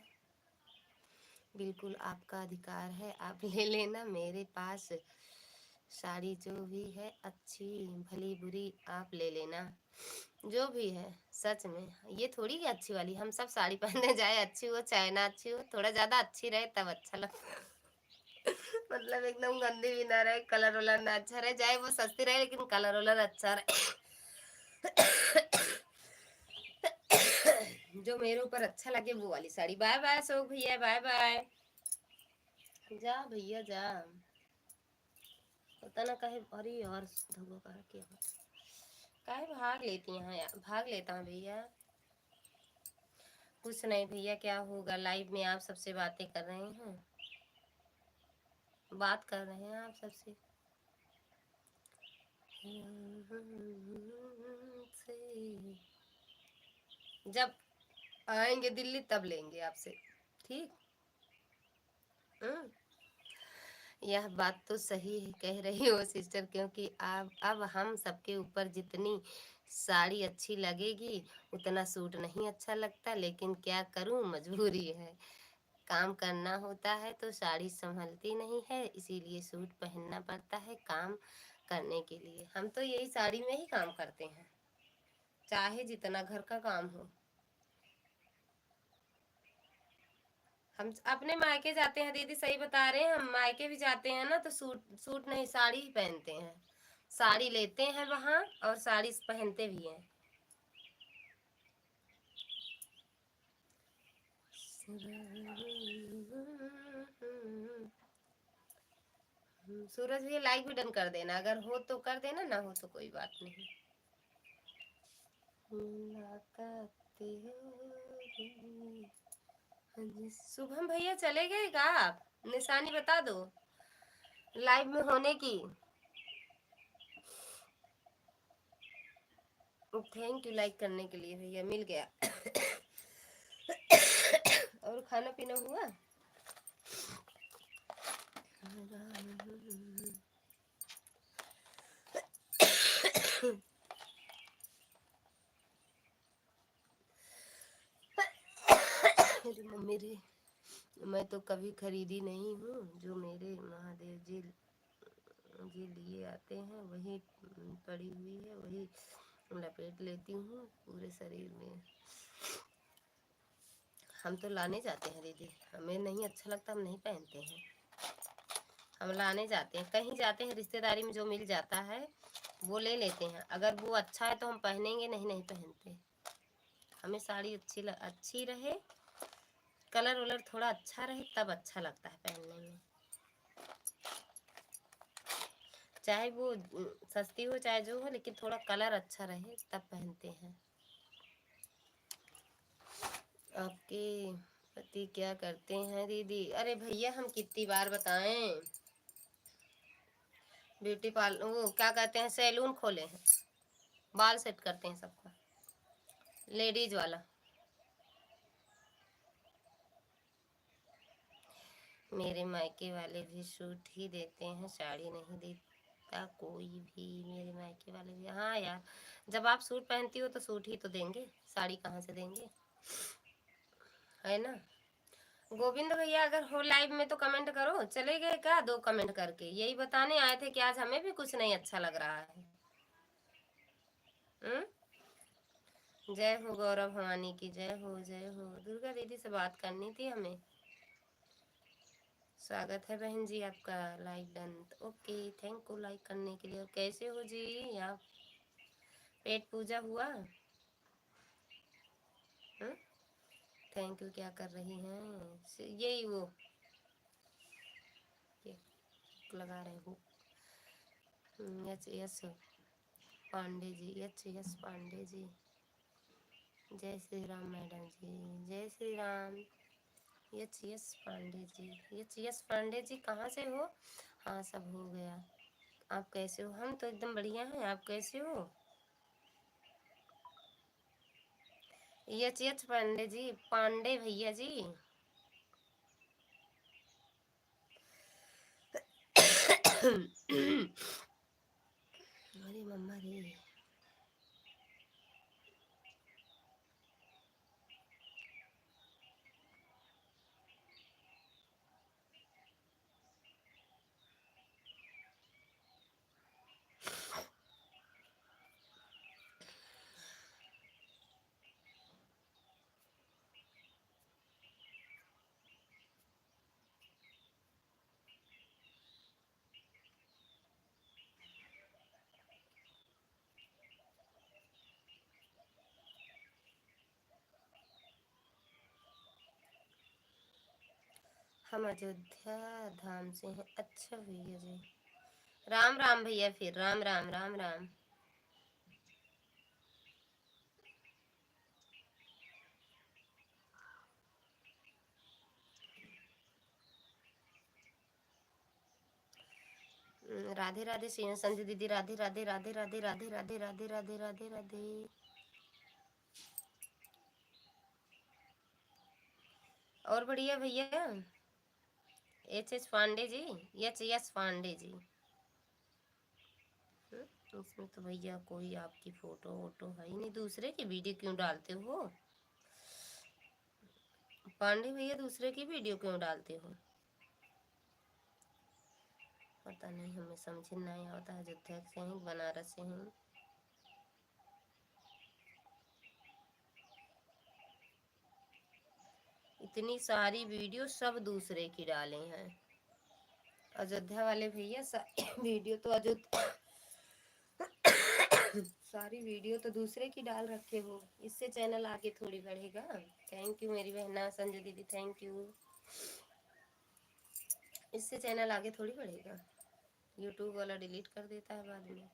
बिल्कुल आपका अधिकार है, आप ले लेना। मेरे पास साड़ी जो भी है अच्छी भली बुरी आप ले लेना, जो भी है। सच में ये थोड़ी है अच्छी वाली, हम सब साड़ी पहनने जाए, अच्छी हो चाहे ना अच्छी हो, थोड़ा ज्यादा अच्छी रहे तब अच्छा लगता है। मतलब एकदम गंदी भी ना रहे, कलर वलर ना अच्छा रहे, चाहे वो सस्ती रहे लेकिन कलर वलर अच्छा रहे। जो मेरे ऊपर अच्छा लगे वो वाली साड़ी। बाय बाय अशोक भैया, बाय बाय। जा भैया जा। पता ना कहे, अरे यार धुआं कहा क्या, काहे भाग लेती हैं यार, भाग लेता हूँ भैया। कुछ नहीं भैया, क्या होगा, लाइव में आप सबसे बातें कर रहे हैं, बात कर रहे हैं आप सबसे। से जब आएंगे दिल्ली तब लेंगे आपसे, ठीक। हम्म। यह बात तो सही है कह रही हो सिस्टर, क्योंकि अब हम सबके ऊपर जितनी साड़ी अच्छी लगेगी उतना सूट नहीं अच्छा लगता, लेकिन क्या करूं, मजबूरी है। काम करना होता है तो साड़ी संभलती नहीं है, इसीलिए सूट पहनना पड़ता है काम करने के लिए। हम तो यही साड़ी में ही काम करते हैं, चाहे जितना घर का काम हो। हम अपने मायके जाते हैं दीदी, सही बता रहे हैं, हम मायके भी जाते हैं ना तो सूट सूट नहीं साड़ी ही पहनते हैं। साड़ी लेते हैं वहाँ और साड़ी पहनते भी हैं। सूरज भी लाइक भी डन कर देना, अगर हो तो कर देना, ना हो तो कोई बात नहीं। शुभम भैया चले गए का? आप निशानी बता दो लाइव में होने की। थैंक यू लाइक करने के लिए भैया, मिल गया। और खाना पीना हुआ? मेरी मम्मी रे, मैं तो कभी खरीदी नहीं हूँ, जो मेरे महादेव जी जी लिए आते हैं वही पड़ी हुई है, वही लपेट लेती हूँ पूरे शरीर में। हम तो लाने जाते हैं दीदी, हमें नहीं अच्छा लगता, हम नहीं पहनते हैं। हम लाने जाते हैं, कहीं जाते हैं रिश्तेदारी में जो मिल जाता है वो ले लेते हैं, अगर वो अच्छा है तो हम पहनेंगे, नहीं नहीं पहनते। हमें साड़ी अच्छी रहे, कलर वलर थोड़ा अच्छा रहे तब अच्छा लगता है पहनने में। चाहे वो सस्ती हो चाहे जो हो, लेकिन थोड़ा कलर अच्छा रहे तब पहनते हैं। आपके पति क्या करते हैं दीदी? अरे भैया हम कितनी बार बताएं, ब्यूटी पार्लर, वो क्या कहते हैं, सैलून खोले हैं, बाल सेट करते हैं सबका, लेडीज वाला। मेरे मायके वाले भी सूट ही देते हैं, साड़ी नहीं देता कोई भी, मेरे मायके वाले भी। हाँ यार, जब आप सूट पहनती हो तो सूट ही तो देंगे, साड़ी कहाँ से देंगे, है ना। गोविंद भैया अगर हो लाइव में तो कमेंट करो, चले गए क्या? दो कमेंट करके यही बताने आए थे कि आज हमें भी कुछ नहीं अच्छा लग रहा है। जय हो गौरव भवानी की, जय हो जय हो। दुर्गा दीदी से बात करनी थी हमें। स्वागत है बहन जी आपका, like done, okay thank you like करने के लिए। और कैसे हो जी आप? पेट पूजा हुआ? Thank you. क्या कर रही हैं? यही वो ये लगा रहे हो। Yes yes Pandey ji, yes yes Pandey ji. जय श्री राम मैडम जी, जय Shri Ram. Yes yes Pandey ji, yes yes Pandey ji, कहाँ से हो? हाँ सब हो गया। आप कैसे हो? हम तो एकदम बढ़िया हैं, आप कैसे हो? यच यच पांडे जी, पांडे भैया जी। अरे मम्मा रे, हम अयोध्या धाम से हैं। अच्छा भैया जी, राम राम भैया, फिर राम राम राम राम। राधे राधे संजय दीदी, राधे राधे राधे राधे राधे राधे राधे राधे राधे राधे। और बढ़िया भैया। H Pandey ji, yes Pandey ji. इसमें तो भैया कोई आपकी फोटो वोटो है ही नहीं, दूसरे की वीडियो क्यों डालते हो पांडे भैया, दूसरे की वीडियो क्यों डालते हो? पता नहीं, हमें समझ नहीं आता। अयोध्या से हैं, बनारस से हैं। इतनी सारी वीडियो सब दूसरे की डाले हैं अयोध्या वाले भैया। वीडियो तो अयोध्या सारी वीडियो तो दूसरे की डाल रखे हो, इससे चैनल आगे थोड़ी बढ़ेगा। थैंक यू मेरी बहना संजू दीदी, थैंक यू। इससे चैनल आगे थोड़ी बढ़ेगा, यूट्यूब वाला डिलीट कर देता है बाद में।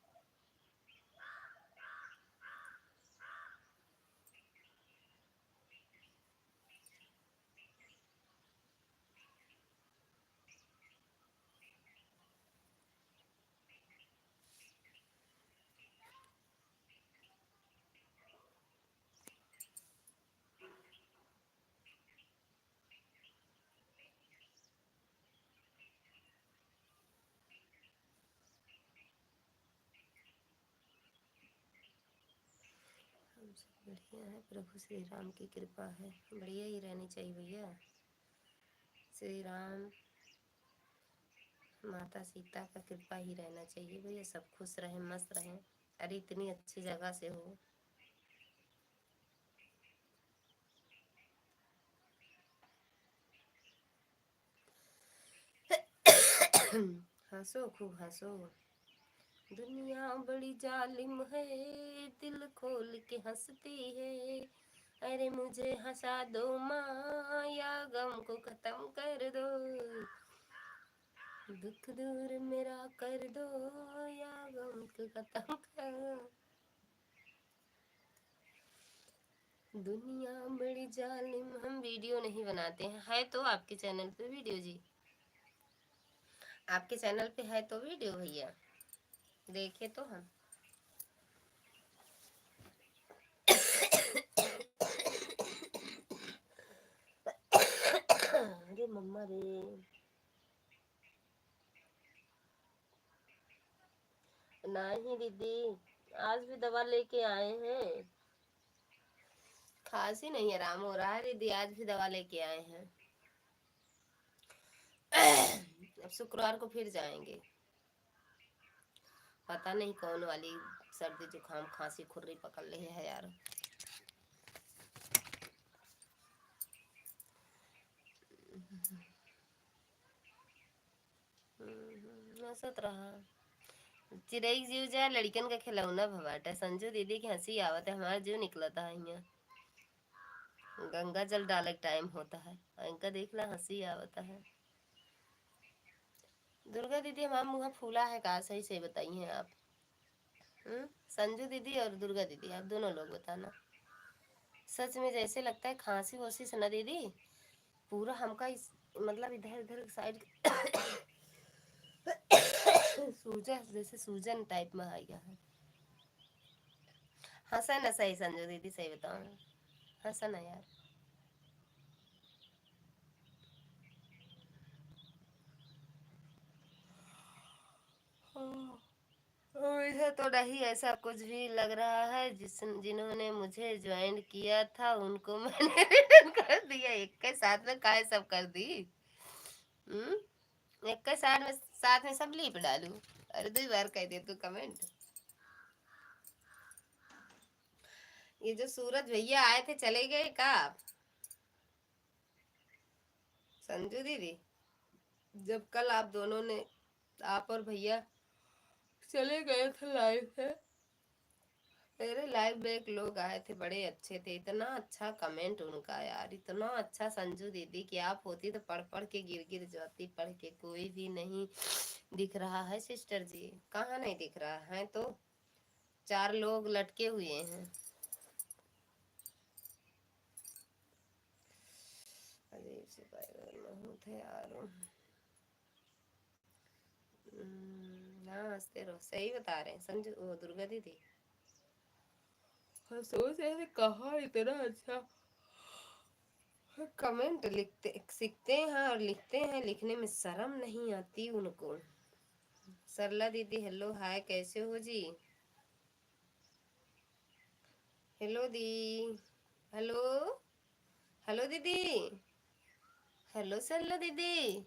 हम सब बढ़िया है, प्रभु श्री राम की कृपा है, बढ़िया ही रहनी चाहिए भैया। श्री राम माता सीता का कृपा ही रहना चाहिए भैया, सब खुश रहें मस्त रहें। अरे इतनी अच्छी जगह से हो। हंसो खूब हंसो। दुनिया बड़ी जालिम है, दिल खोल के हंसती है। अरे मुझे हंसा दो माँ, या गम को खत्म कर दो। दुख दूर मेरा कर दो, या गम को खत्म कर दो। दुनिया बड़ी जालिम। हम वीडियो नहीं बनाते हैं, है तो आपके चैनल पे वीडियो जी, आपके चैनल पे है तो वीडियो भैया, देखे तो हम। अरे मम्मा रे। नहीं दीदी, आज भी दवा लेके आए हैं, खांसी नहीं आराम हो रहा है दीदी, आज भी दवा लेके आए हैं। अब शुक्रवार को फिर जाएंगे, पता नहीं कौन वाली सर्दी जुकाम खांसी खुर्री पकड़ ले है यार। हंसत रहा। चिड़ई जीव जाए लड़कन का खिलौना भवाटा। संजू दीदी की हंसी आवत है, हमारा जीव निकला था यहाँ। गंगा जल डाले टाइम होता है, इनका देखना हंसी आवता है। दुर्गा दीदी हमारा मुँह फूला है का, सही से बताइए आप। संजू दीदी और दुर्गा दीदी, आप दोनों लोग बताना। सच में जैसे लगता है खांसी वासी से ना दीदी, पूरा हमका मतलब इधर उधर साइड सूजन, जैसे सूजन टाइप में आ गया है। हंसा ना सही संजू दीदी, सही बताओ, हंसा ना यार। मुझे तो नहीं ऐसा कुछ भी लग रहा है, जिन्होंने मुझे ज्वाइन किया था उनको मैंने रिटर्न कर दिया। एक के साथ में काहे सब कर दी। एक के साथ में सब लीप डालू। अरे 2 बार कह दे तू कमेंट। ये जो सूरज भैया आए थे चले गए का आप? संजू दीदी, जब कल आप दोनों ने, आप और भैया चले गए थे लाइव से, मेरे लाइव में एक लोग आए थे, बड़े अच्छे थे, इतना अच्छा कमेंट उनका यार, इतना अच्छा। संजू दीदी की आप होती तो पढ़ पढ़ के गिर गिर जाती, पढ़ के कोई भी नहीं दिख रहा है सिस्टर जी, कहाँ नहीं दिख रहा है, तो 4 लोग लटके हुए हैं। अजीब से थे यार। हाँ हंसते रहो, सही बता रहे हैं संजू, वो दुर्गा दीदी। हाँ, सोच रहे थे कहाँ इतना अच्छा कमेंट लिखते सीखते हैं और लिखते हैं, लिखने में शर्म नहीं आती उनको। सरला दीदी हेलो हाय, कैसे हो जी? हेलो दी, हेलो, हेलो दीदी, हेलो सरला दीदी।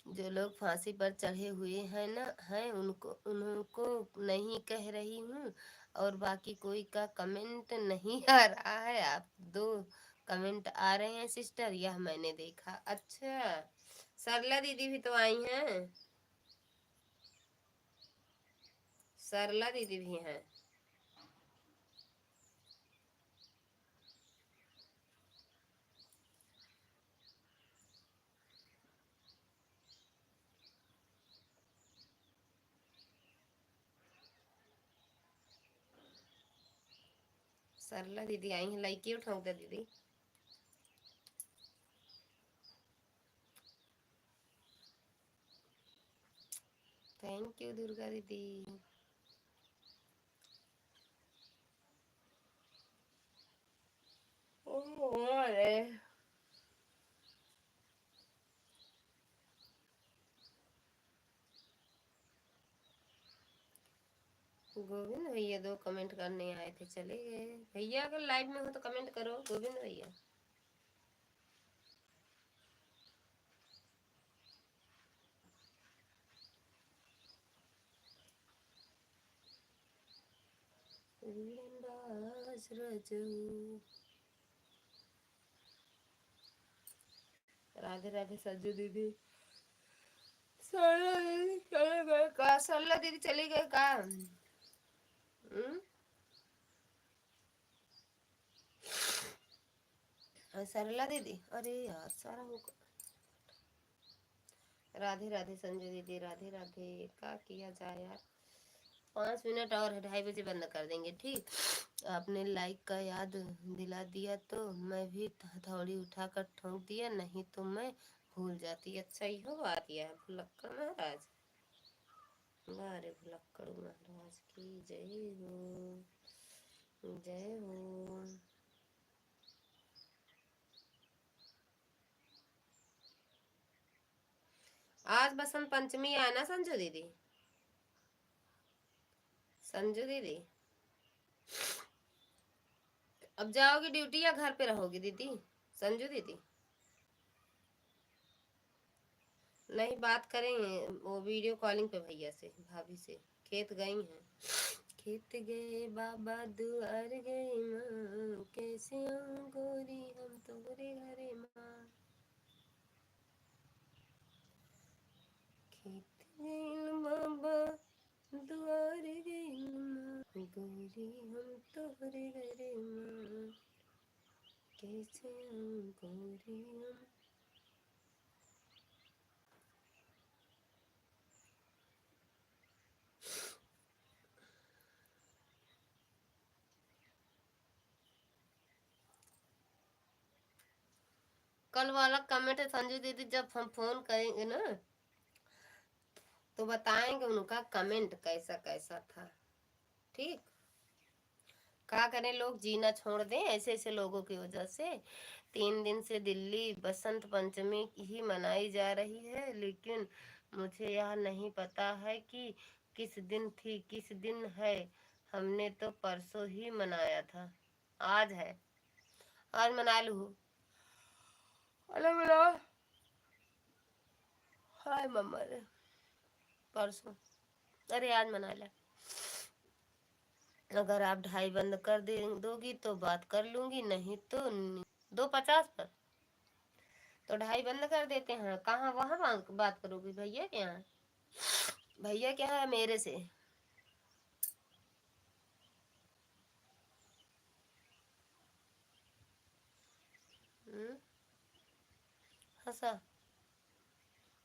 जो लोग फांसी पर चढ़े हुए हैं ना हैं उनको उनको नहीं कह रही हूँ, और बाकी कोई का कमेंट नहीं आ रहा है। आप दो कमेंट आ रहे हैं सिस्टर, यह मैंने देखा। अच्छा, सरला दीदी भी तो आई हैं, सरला दीदी भी हैं। सरला दीदी आई हैं, लाइक उठाऊ दे दीदी। थैंक यू दुर्गा दीदी। अरे गोविंद भैया दो कमेंट करने आए थे, चले गए। भैया अगर लाइव में हो तो कमेंट करो गोविंद भैया। राधे राधे सज्जू दीदी। सरला दीदी चले गए का? सरला दीदी चली गए का? सरला दीदी, अरे यार सारा राधे राधे संजू दीदी, राधे राधे। क्या किया जाए यार, 5 मिनट और है, 2:30 बजे बंद कर देंगे ठीक। आपने लाइक का याद दिला दिया तो मैं भी हथौड़ी उठाकर ठोक दिया, नहीं तो मैं भूल जाती। अच्छा यो बात यह है, भुलक्कड़ महाराज। अरे भुलक्कड़ महाराज की जय हो, जय हो। आज बसंत पंचमी है ना संजू दीदी? संजू दीदी अब जाओगी ड्यूटी या घर पे रहोगी दीदी? संजू दीदी नहीं, बात करेंगे वो वीडियो कॉलिंग पे भैया से, भाभी से। खेत गई हैं, खेत गए बाबा दुआर गए माँ, कैसे आऊं गोरी हम तोरे घरे माँ। खेत गए बाबा दुआर गए माँ, गोरी हम तोरे घरे माँ, कैसे आऊं गोरी हम। कल वाला कमेंट संजू दीदी जब हम फोन करेंगे ना तो बताएंगे उनका कमेंट कैसा कैसा था, ठीक। क्या करें, लोग जीना छोड़ दें ऐसे ऐसे लोगों की वजह से। 3 दिन से दिल्ली बसंत पंचमी ही मनाई जा रही है, लेकिन मुझे यह नहीं पता है कि किस दिन थी किस दिन है। हमने तो परसों ही मनाया था, आज है, आज मना लू। अरे मेरा हाय मम्मा रे, परसों, अरे आज मना लिया। अगर आप 2:30 बंद कर दे दोगी तो बात कर लूंगी, नहीं तो 2:50 पर तो 2:30 बंद कर देते हैं। कहाँ वहां बात करोगी भैया के यहाँ? भैया क्या है मेरे से? हंसा,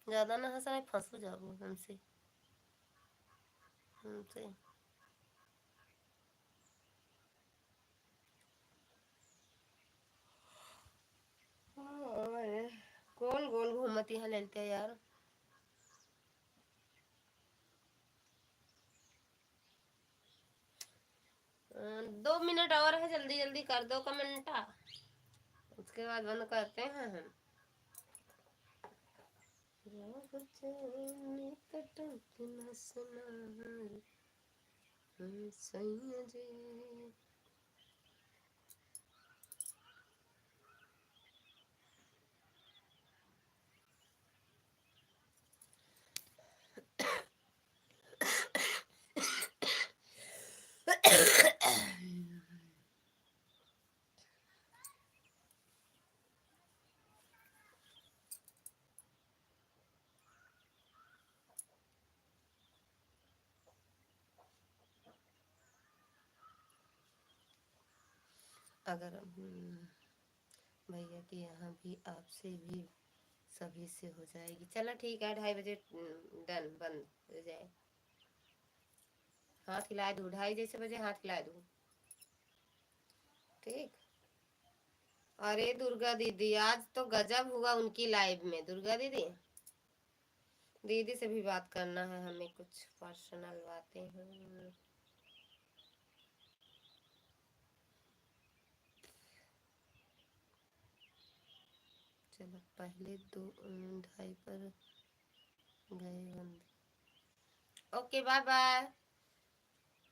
ज्यादा ना हंसा, फंसू जाओ हमसे, हमसे। कौन गोल घूमती है ललते यार। 2 मिनट और है, जल्दी जल्दी कर दो कमेंटा। उसके बाद बंद करते हैं हम। राग चैन कटक न सुना सैया जी। अगर भैया की यहाँ भी आपसे भी सभी से हो जाएगी। चलो ठीक है, 2:30 बजे डन बंद हो जाए। हाथ हिला दूँ, 2:30 जैसे बजे हाथ हिला दूँ। ठीक। अरे दुर्गा दीदी आज तो गजब हुआ उनकी लाइव में। दुर्गा दीदी, दीदी से भी बात करना है हमें, कुछ पर्सनल बातें हैं। चलो पहले 2:30 पर गए बंद। Okay bye bye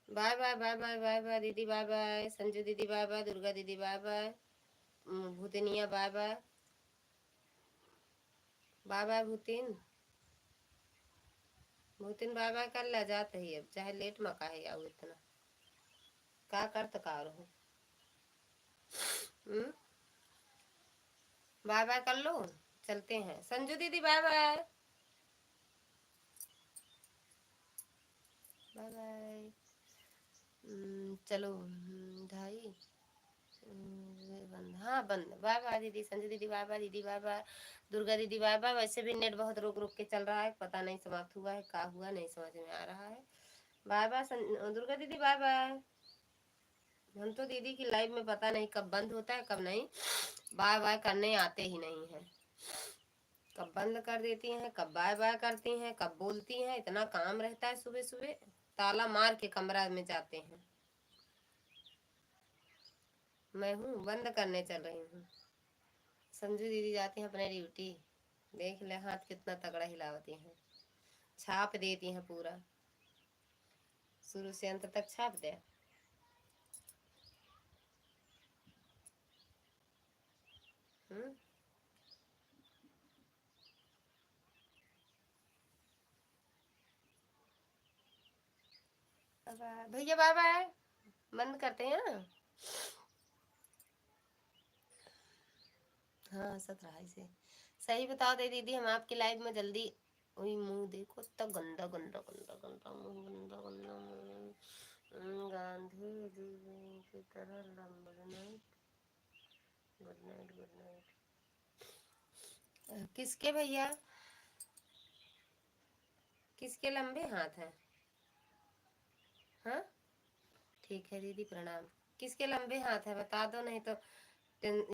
bye bye bye bye bye bye दीदी, बाय बाय संजू दीदी, बाय बाय दुर्गा दीदी, बाय बाय भूतनिया, बाय बाय बाय बाय भूतिन, भूतिन बाय बाय कर ला जाते ही। अब चाहे लेट मका है या इतना का करत का रहो। बाय बाय कर लो, चलते हैं। संजू दीदी बाय बाय बाय बाय। चलो 2:30 बंद। हाँ बंद। बाय बाय दीदी, संजू दीदी बाय बाय, दीदी बाय बाय, दुर्गा दीदी बाय बाय। वैसे भी नेट बहुत रुक रुक के चल रहा है, पता नहीं समाप्त हुआ है का हुआ नहीं समझ में आ रहा है। बाय बाय दुर्गा दीदी, बाय बाय। हम तो दीदी की लाइव में पता नहीं कब बंद होता है कब नहीं, बाय बाय करने आते ही नहीं है। कब बंद कर देती हैं, कब बाय बाय करती हैं, कब बोलती हैं, इतना काम रहता है। सुबह सुबह ताला मार के कमरा में जाते हैं। मैं हूँ बंद करने चल रही हूँ। संजू दीदी जाती हैं अपने ड्यूटी। देख ले हाथ कितना तगड़ा हिलावती हैं, छाप देती हैं पूरा, शुरू से अंत तक छाप दे। भैया बाय बाय, बंद करते हैं ना। हाँ 17 से सही बताओ दे दीदी, हम आपकी लाइव में जल्दी। वही मुंह देखो, इतना गंदा गंदा गंदा गंदा मुंह, गंदा गंदा मुंह, गांधी जी की तरह लंबा। Good night good night good night. किसके भैया, किसके लंबे हाथ हैं? हाँ ठीक है दीदी प्रणाम। किसके लंबे हाथ है बता दो, नहीं तो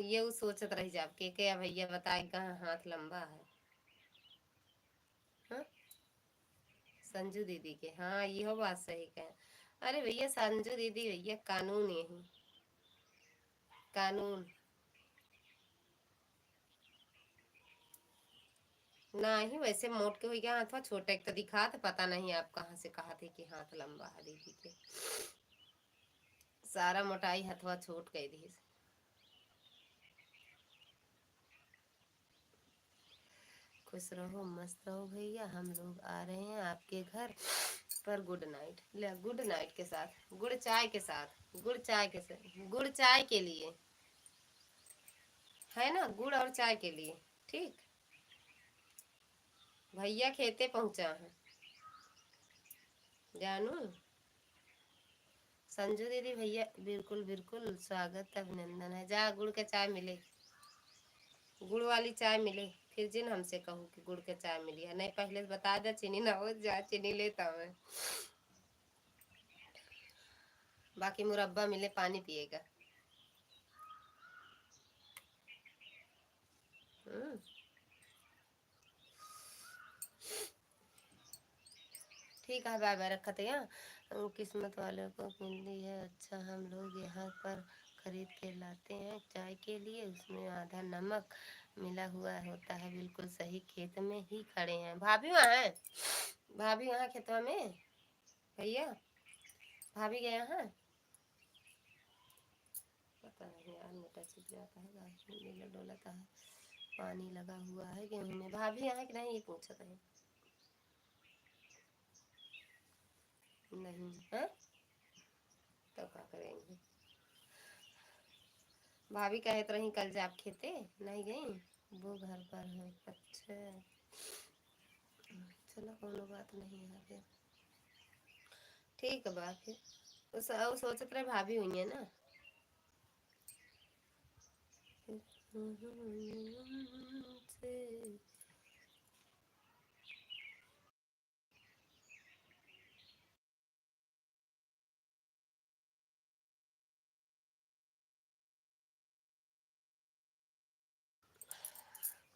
ये सोचत रह जाब के क्या भैया बताए कहाँ हाथ लंबा है। हाँ संजू दीदी के, हाँ ये बात सही कहे। अरे भैया संजू दीदी भैया कानून यही, कानून ना ही। वैसे मोट के हुई क्या हाथ छोटे तो दिखा तो पता नहीं आप कहाँ से कहा थे कि हाथ लंबा है दीदी के। सारा मोटाई हथवा छोट गई थी। खुश रहो मस्त रहो भैया, हम लोग आ रहे हैं आपके घर पर। Good night. ले गुड नाइट के साथ गुड़ चाय के साथ, गुड़ चाय के साथ, गुड़ चाय के लिए है ना, गुड़ और चाय के लिए। ठीक। भैया खेते पहुंचा है जानू। संजू दीदी भैया बिल्कुल बिल्कुल स्वागत अभिनंदन है। जा गुड़ के चाय मिले, गुड़ वाली चाय मिले, फिर जिन हमसे कहूँ कि गुड़ के चाय मिली है। नहीं पहले से बता दे, चीनी ना हो जा, चीनी लेता मैं। बाकी मुरब्बा मिले, पानी पिएगा। ठीक है बाय बाय, रखते हैं। किस्मत वालों को मिलती है अच्छा, हम लोग यहाँ पर खरीद के लाते हैं चाय के लिए, उसमें आधा नमक मिला हुआ होता है। बिल्कुल सही, खेत में ही खड़े हैं। भाभी वहाँ है, भाभी वहाँ खेतवा में, भैया भाभी गए हैं। पता नहीं यार, नेटा छिप जाता है, घास में नीला डोलाता है, पानी लगा हुआ है गेहूँ में। भाभी यहाँ कि नहीं, ये पूछ रहे हैं। नहीं है तो क्या करेंगे। भाभी कहे तो रही कल जाप खेते, नहीं गई, वो घर पर है। अच्छा चलो कोनो बात नहीं है फिर, ठीक है बात फिर। उस सोचत रहे भाभी हुई है ना। से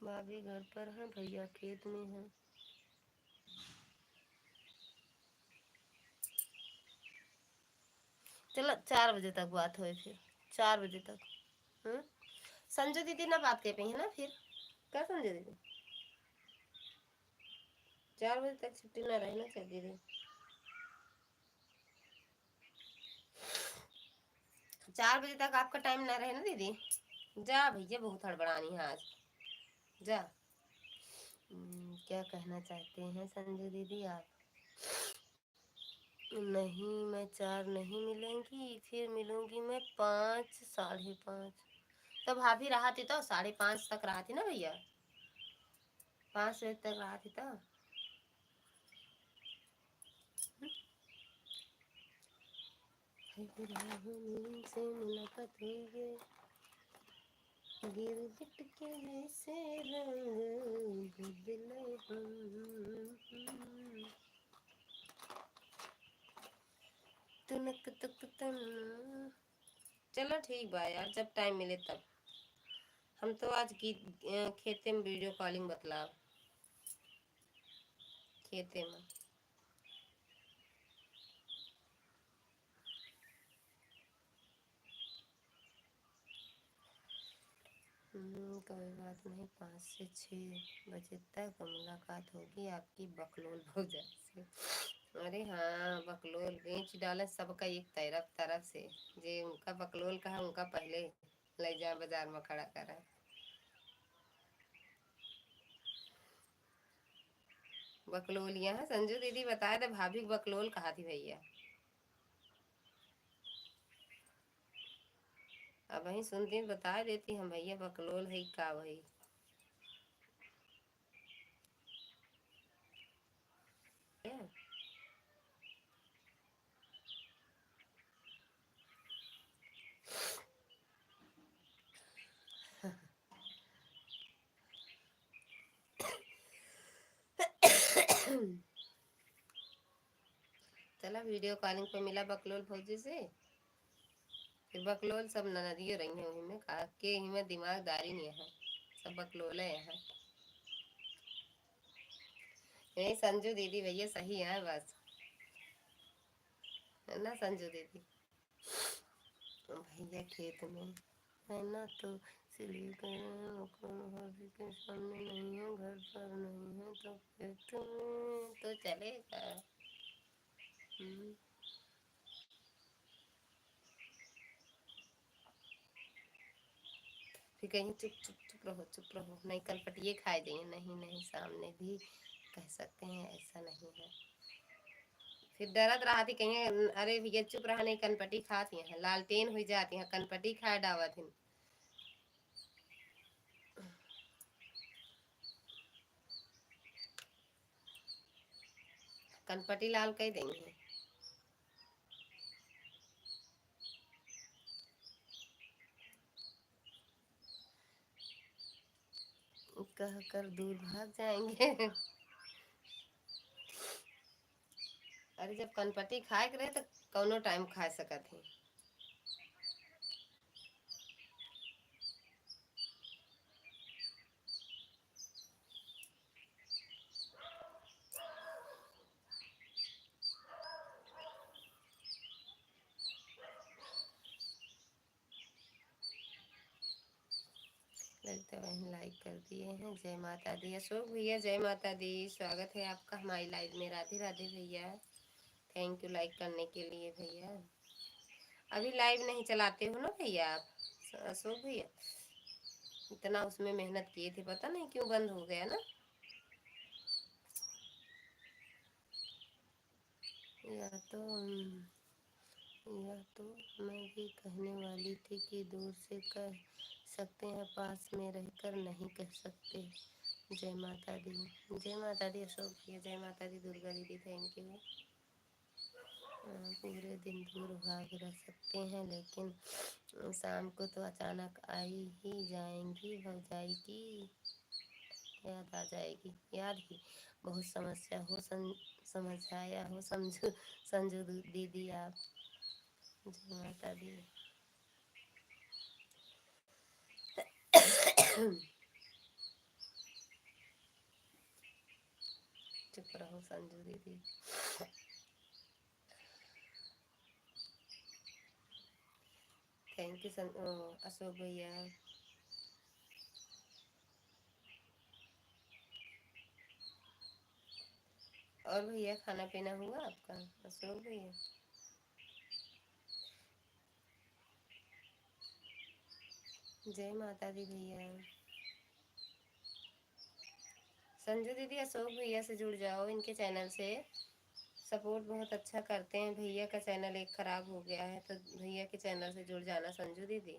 भाभी घर पर है, भैया खेत में है। चलो 4 बजे तक बात हो फिर, 4 बजे तक। संजू दीदी ना बात कर पाई है ना फिर, क्या संजू दीदी 4 बजे तक छुट्टी ना रहे ना सर दीदी। 4 बजे तक आपका टाइम ना रहे ना दीदी। जा भैया, बहुत हड़बड़ानी है आज, जा। क्या कहना चाहते हैं संजू दीदी आप। नहीं मैं 4 नहीं मिलेंगी, फिर मिलूंगी मैं 5, 5:30। तो भाभी रहा थी तो 5:30 तक रहा थी ना भैया, 5 बजे तक रहा थी तो। से मुलाकात हुई है, गिरगिट के जैसे रंग बदले हम, तुनक तुक तन। चलो ठीक बा यार, जब टाइम मिले तब। हम तो आज खेते में वीडियो कॉलिंग बतलाव, खेते में। कोई बात नहीं, 5 से 6 बजे तक मुलाकात होगी आपकी बकलोल भौजा से। अरे हाँ, बकलोल बेच डाला सबका एक तरफ तरफ से। जे उनका बकलोल कहा उनका पहले ले जा बाजार में खड़ा करा। बकलोल यहाँ संजू दीदी बताया था, भाभी बकलोल कहा थी भैया। अब वही सुनती बता देती हम, भैया बकलोल है का वही। चला वीडियो कॉलिंग पे मिला बकलोल फौजी से, फिर बकलोल सब ननदियो रही हैं वही में, कहा के ही में दिमागदारी नहीं है, सब बकलोल है यहाँ। नहीं संजू दीदी भैया सही है बस, है ना संजू दीदी। भैया खेत में है ना, तो इसलिए कह रहे हैं भाभी के सामने नहीं है, घर पर नहीं है तो खेत में तो चलेगा। हम्म, फिर कहीं चुप चुप चुप रहो, चुप रहो, नहीं कलपटिए खाए जाइए। नहीं नहीं, सामने भी कह सकते हैं, ऐसा नहीं है। फिर डरत रहा थी कहीं, अरे भैया चुप रहा, नहीं कनपटी खाती हैं, लालटेन हो जाती हैं, कनपटी खाए डावा थी। कनपटी लाल कह देंगे। कह कर दूर भाग जाएंगे। अरे जब कनपटी खाए के रहे तो कौनो टाइम खा सकत है। ललिता बहन लाइक कर दिए हैं। जय माता दी। अशोक भैया जय माता दी, स्वागत है आपका हमारी लाइव में। राधे राधे भैया, थैंक यू लाइक करने के लिए भैया। अभी लाइव नहीं चलाते हो ना भैया आप अशोक भैया? इतना उसमें मेहनत किए थे, पता नहीं क्यों बंद हो गया ना। या तो मैं भी कहने वाली थी कि दूर से कह सकते हैं, पास में रहकर नहीं कह सकते। जय माता दी। जय माता दी अशोक भैया, जय माता दी दुर्गा दीदी, थैंक यू। पूरे दिन दूर भाग रह सकते हैं, लेकिन शाम को तो अचानक आई ही जाएंगी भौजाई की याद आ जाएगी। याद ही बहुत समस्या हो समझाया हो समझो संजू दीदी आप। जय माता दी। चुप रहो संजू दीदी। थैंक यू अशोक भैया। और भैया खाना पीना हुआ आपका अशोक भैया? जय माता दी भैया। संजू दीदी अशोक भैया से जुड़ जाओ, इनके चैनल से सपोर्ट बहुत अच्छा करते हैं। भैया का चैनल एक खराब हो गया है, तो भैया के चैनल से जुड़ जाना संजू दीदी।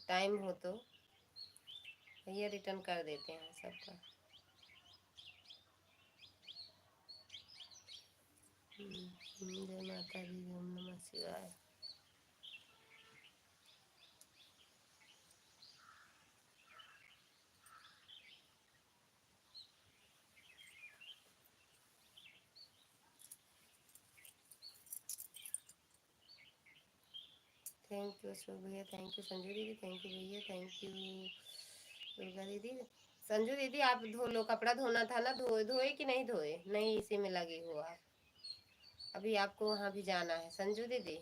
टाइम हो तो भैया रिटर्न कर देते हैं सबका। जय माता दी, ओम नमः शिवाय। थैंक यू अशोक भैया, थैंक यू संजू दीदी, थैंक यू भैया, थैंक यू दुर्गा दीदी। संजू दीदी आप धो लो, कपड़ा धोना था ना, धोए कि नहीं धोए? नहीं, इसी में लगे हो आप। अभी आपको वहाँ भी जाना है संजू दीदी।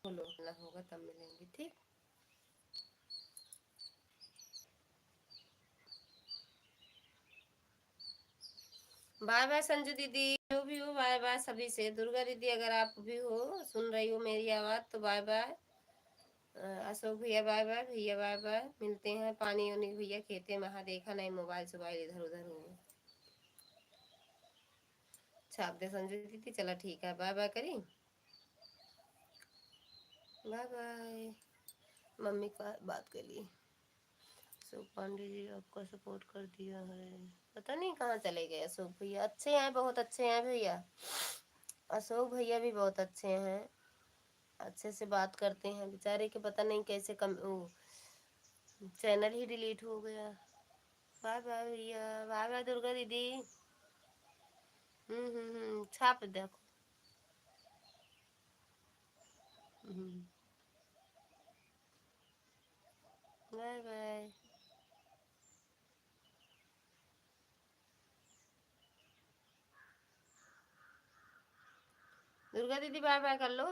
बोलो ना, होगा तब मिलेंगे, ठीक। बाय बाय संजू दीदी, जो भी हो बाय बाय सभी से। दुर्गा दीदी अगर आप भी हो, सुन रही हो मेरी आवाज तो बाय बाय। अशोक भैया बाय बाय, भैया बाय बाय, मिलते हैं। पानी वानी भैया खेते महा देखा नहीं, मोबाइल सोबाइल इधर उधर हो छाप दे संजू दीदी। चला ठीक है, बाय बाय करी, बाय बाय। मम्मी का बात कर ली। अशोक पांडे जी आपका सपोर्ट कर दिया है, पता नहीं कहाँ चले गए अशोक भैया। अच्छे हैं, बहुत अच्छे हैं भैया। अशोक भैया भी बहुत अच्छे हैं, अच्छे से बात करते हैं। बेचारे के पता नहीं कैसे चैनल ही डिलीट हो गया। बाय बाय भैया, बाय बाय दुर्गा दीदी। छाप देखो। बाय बाय दुर्गा दीदी, बाय बाय कर लो।